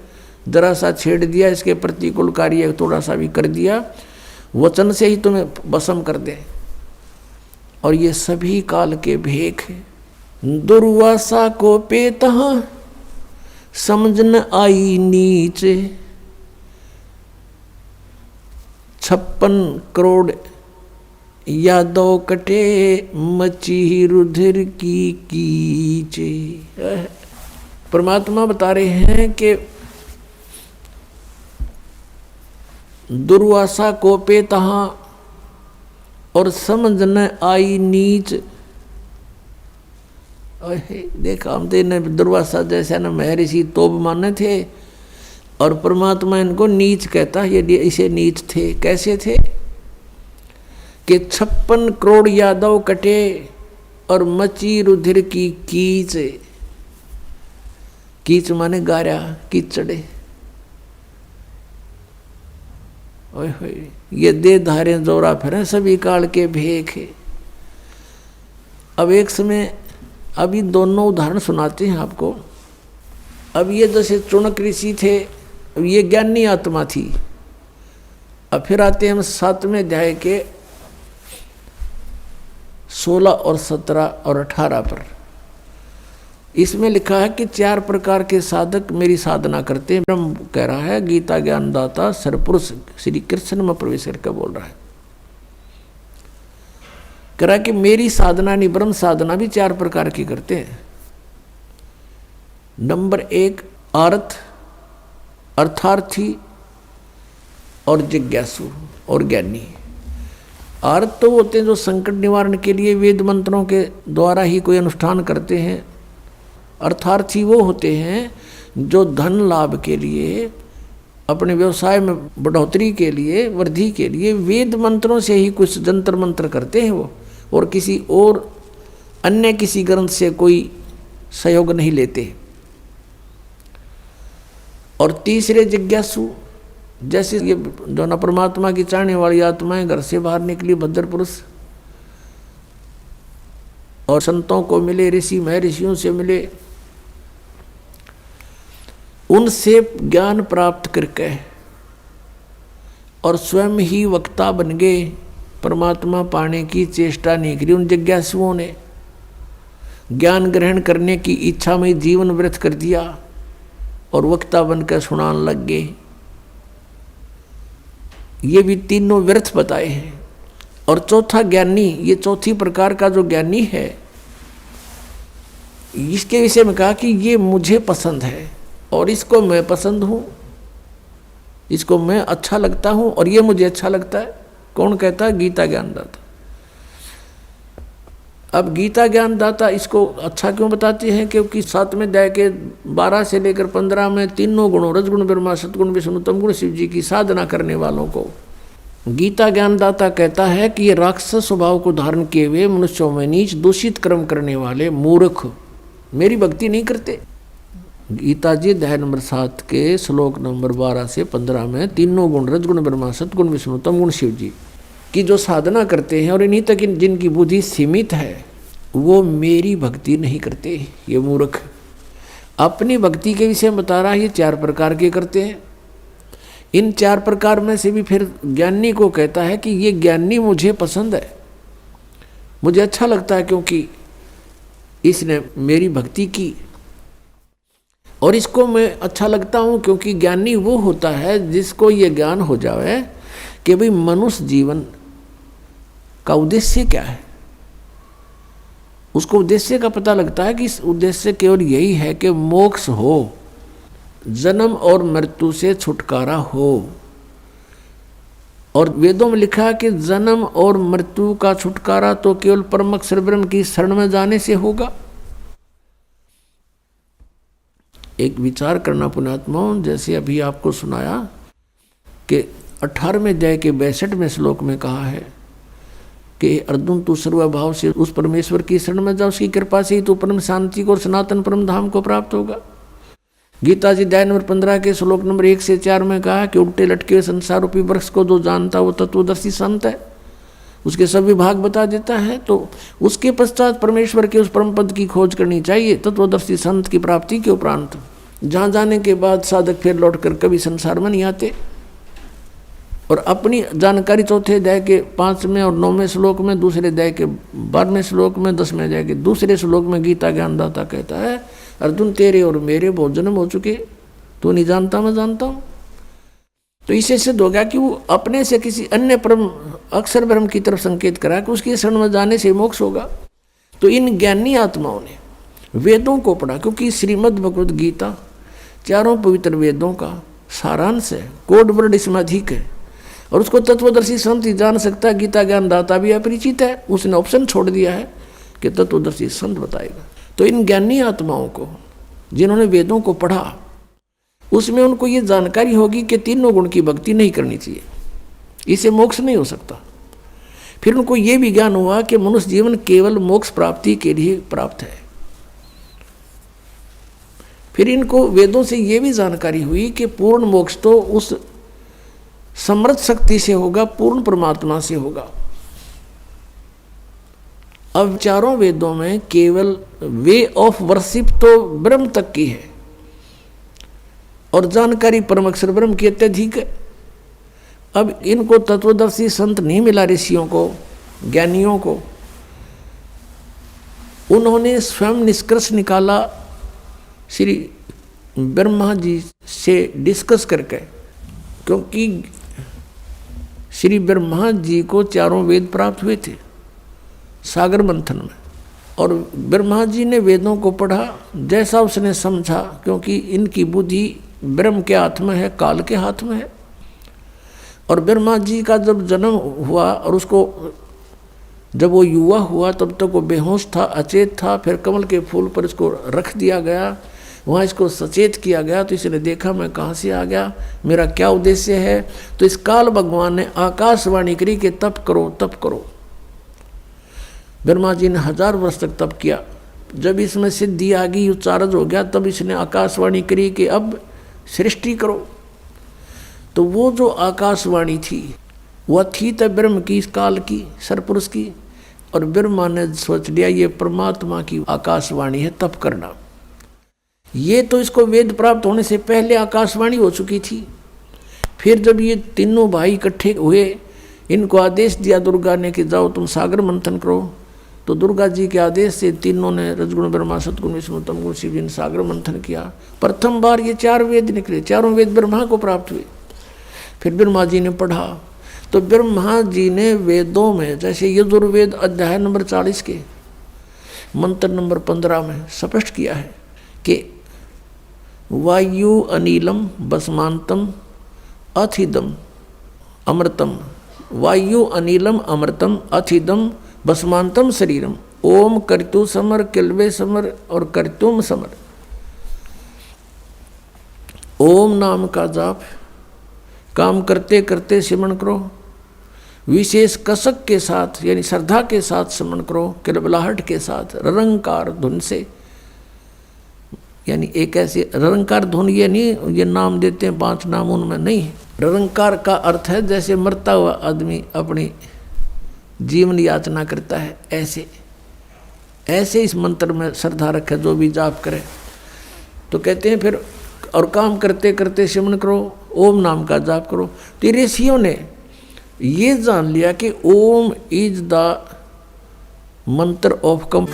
जरा सा छेड़ दिया, इसके प्रतिकूल कार्य थोड़ा सा भी कर दिया, वचन से ही तुम्हें भस्म कर दे। और ये सभी काल के भेख है। दुर्वासा को पेतहा समझ न आई नीचे, 56 करोड़ यादव कटे, मची रुधिर की कीचे। परमात्मा बता रहे हैं कि दुर्वासा को पे तहाँ और समझ न आई नीच। देखा हम तो इन्हें दुर्वासा जैसा न महर्षि तोब माने थे, और परमात्मा इनको नीच कहता है, ये इसे नीच थे। कैसे थे कि 56 करोड़ यादव कटे और मची रुधिर की कीच। कीच माने गारा, कीचड़े। ओए होए, ये दे धारे जोरा फिरे, सभी काल के भेख है। अब एक समय अभी दोनों उदाहरण सुनाते हैं आपको। अब ये जैसे चुनक ऋषि थे, अब ये ज्ञानी आत्मा थी। अब फिर आते हैं हम 7वें अध्याय के 16 और 17 और 18 पर। इसमें लिखा है कि 4 प्रकार के साधक मेरी साधना करते हैं। ब्रह्म कह रहा है, गीता ज्ञानदाता सरपुरुष श्री कृष्ण में प्रवेश करके बोल रहा है, कह रहा है कि मेरी साधना नहीं, ब्रह्म साधना भी 4 प्रकार की करते हैं। नंबर 1 आर्थ, अर्थार्थी और जिज्ञासु और ज्ञानी। आर्थ तो होते हैं जो संकट निवारण के लिए वेद मंत्रों के द्वारा ही कोई अनुष्ठान करते हैं। अर्थार्थी वो होते हैं जो धन लाभ के लिए, अपने व्यवसाय में बढ़ोतरी के लिए, वृद्धि के लिए वेद मंत्रों से ही कुछ जंतर मंत्र करते हैं वो, और किसी और अन्य किसी ग्रंथ से कोई सहयोग नहीं लेते। और तीसरे जिज्ञासु, जैसे ये जो न परमात्मा की चाहने वाली आत्माएं घर से बाहर निकली भद्र पुरुष और संतों को मिले, ऋषि महर्षियों से मिले, उनसे ज्ञान प्राप्त करके और स्वयं ही वक्ता बन गए, परमात्मा पाने की चेष्टा नहीं करी। उन जिज्ञासुओं ने ज्ञान ग्रहण करने की इच्छा में जीवन व्यर्थ कर दिया और वक्ता बनकर सुनाने लग गए। ये भी तीनों व्यर्थ बताए हैं। और चौथा ज्ञानी, ये चौथी प्रकार का जो ज्ञानी है, इसके विषय में कहा कि ये मुझे पसंद है और इसको मैं पसंद हूं, इसको मैं अच्छा लगता हूं और ये मुझे अच्छा लगता है। कौन कहता है? गीता ज्ञानदाता। अब गीता ज्ञानदाता इसको अच्छा क्यों बताते हैं? क्योंकि 7वें अध्याय के 12 से लेकर 15 में तीनों गुणों रजगुण ब्रह्मा सतगुण विष्णु तमगुण शिव जी की साधना करने वालों को गीता ज्ञानदाता कहता है कि ये राक्षस स्वभाव को धारण किए हुए मनुष्यों में नीच दूषित कर्म करने वाले मूर्ख मेरी भक्ति नहीं करते। गीता जी अध्याय नंबर 7 के श्लोक नंबर 12 से 15 में तीनों गुण रजगुण ब्रह्मा सतगुण विष्णु तमगुण शिव जी की जो साधना करते हैं और इन्हीं तक जिनकी बुद्धि सीमित है, वो मेरी भक्ति नहीं करते। ये मूर्ख अपनी भक्ति के विषय में बता रहा है, ये 4 प्रकार के करते हैं। इन 4 प्रकार में से भी फिर ज्ञानी को कहता है कि ये ज्ञानी मुझे पसंद है, मुझे अच्छा लगता है क्योंकि इसने मेरी भक्ति की, और इसको मैं अच्छा लगता हूँ क्योंकि ज्ञानी वो होता है जिसको ये ज्ञान हो जाए कि भाई मनुष्य जीवन का उद्देश्य क्या है। उसको उद्देश्य का पता लगता है कि इस उद्देश्य केवल यही है कि मोक्ष हो, जन्म और मृत्यु से छुटकारा हो। और वेदों में लिखा है कि जन्म और मृत्यु का छुटकारा तो केवल परम अक्षर ब्रह्म की शरण में जाने से होगा। एक विचार करना पुण्यात्माओं, जैसे अभी आपको सुनाया कि 18वें अध्याय के 62वें श्लोक में कहा है कि अर्जुन तू सर्वभाव से उस परमेश्वर की शरण में जा, उसकी कृपा से ही तू परम शांति को और सनातन परम धाम को प्राप्त होगा। गीता जी अध्याय नंबर 15 के श्लोक नंबर 1 से 4 में कहा कि उल्टे लटके संसार रूपी वृक्ष को जो जानता वो तत्वदर्शी संत है, उसके सभी भाग बता देता है। तो उसके पश्चात परमेश्वर के उस परम पद की खोज करनी चाहिए तत्वदर्शी संत की प्राप्ति के उपरांत, जहाँ जाने के बाद साधक फिर लौट कर कभी संसार में नहीं आते। और अपनी जानकारी चौथे अध्याय के 5वें और 9वें श्लोक में, दूसरे अध्याय के 12वें श्लोक में, 10वें अध्याय के दूसरे श्लोक में गीता ज्ञानदाता कहता है अर्जुन तेरे और मेरे बहुत जन्म हो चुके, तू नहीं जानता मैं जानता हूँ। तो इससे सिद्ध हो गया कि वो अपने से किसी अन्य परम अक्षर ब्रह्म की तरफ संकेत करा कि उसकी शरण में जाने से मोक्ष होगा। तो इन ज्ञानी आत्माओं ने वेदों को पढ़ा, क्योंकि श्रीमद् भगवद गीता 4 पवित्र वेदों का सारांश है, कोड वर्ड इसमें अधिक है और उसको तत्वदर्शी संत ही जान सकता है। गीता ज्ञानदाता भी अपरिचित है, उसने ऑप्शन छोड़ दिया है कि तत्वदर्शी संत बताएगा। तो इन ज्ञानी आत्माओं को जिन्होंने वेदों को पढ़ा, उसमें उनको ये जानकारी होगी कि तीनों गुण की भक्ति नहीं करनी चाहिए, इससे मोक्ष नहीं हो सकता। फिर उनको ये भी ज्ञान हुआ कि मनुष्य जीवन केवल मोक्ष प्राप्ति के लिए प्राप्त है। फिर इनको वेदों से ये भी जानकारी हुई कि पूर्ण मोक्ष तो उस समर्थ शक्ति से होगा, पूर्ण परमात्मा से होगा। अब 4 वेदों में केवल वे ऑफ वर्शिप तो ब्रह्म तक की है और जानकारी परम अक्षर ब्रह्म की अत्यधिक है। अब इनको तत्वदर्शी संत नहीं मिला, ऋषियों को, ज्ञानियों को। उन्होंने स्वयं निष्कर्ष निकाला श्री ब्रह्मा जी से डिस्कस करके, क्योंकि श्री ब्रह्मा जी को चारों वेद प्राप्त हुए थे सागर मंथन में, और ब्रह्मा जी ने वेदों को पढ़ा जैसा उसने समझा, क्योंकि इनकी बुद्धि ब्रह्म के हाथ में है, काल के हाथ में है। और ब्रह्मा जी का जब जन्म हुआ और उसको जब वो युवा हुआ तब तक वो बेहोश था, अचेत था। फिर कमल के फूल पर इसको रख दिया गया, वहाँ इसको सचेत किया गया। तो इसने देखा मैं कहाँ से आ गया, मेरा क्या उद्देश्य है। तो इस काल भगवान ने आकाशवाणी करी कि तप करो तप करो। ब्रह्मा जी ने 1000 वर्ष तक तप किया। जब इसमें सिद्धि आ गई, उच्चारज हो गया, तब इसने आकाशवाणी करी कि अब सृष्टि करो। तो वो जो आकाशवाणी थी वह थी तो ब्रह्म की, इस काल की, सरपुरुष की। और ब्रह्मा ने सोच लिया ये परमात्मा की आकाशवाणी है, तप करना। ये तो इसको वेद प्राप्त होने से पहले आकाशवाणी हो चुकी थी। फिर जब ये तीनों भाई इकट्ठे हुए, इनको आदेश दिया दुर्गा ने कि जाओ तुम सागर मंथन करो। तो दुर्गा जी के आदेश से तीनों ने, रजगुण ब्रह्मा, सतगुण विष्णु, तमगुण शिव जी ने सागर मंथन किया। प्रथम बार ये 4 वेद निकले, चारों वेद ब्रह्मा को प्राप्त हुए। फिर ब्रह्मा जी ने पढ़ा, तो ब्रह्मा जी ने वेदों में, जैसे यजुर्वेद अध्याय नंबर 40 के मंत्र नंबर 15 में स्पष्ट किया है कि वायु अनिलम बसमांतम अथिदम अमृतम, वायु अनिलम अमृतम अथिदम बसमांतम शरीरम, ओम कर्तु समर किल्वे समर और कर्तुम समर। ओम नाम का जाप काम करते करते सिमरण करो, विशेष कसक के साथ यानी श्रद्धा के साथ सिमरण करो, किलबलाहट के साथ, ररंकार धुन से। यानी एक ऐसी ररंकार धुन, ये नहीं ये नाम देते हैं 5 नाम, उनमें नहीं। ररंकार का अर्थ है जैसे मरता हुआ आदमी अपनी जीवन याचना करता है, ऐसे इस मंत्र में श्रद्धा रखे जो भी जाप करे। तो कहते हैं फिर और काम करते करते सिमरण करो, ओम नाम का जाप करो। तो ऋषियों ने ये जान लिया कि ओम इज द मंत्र ऑफ कम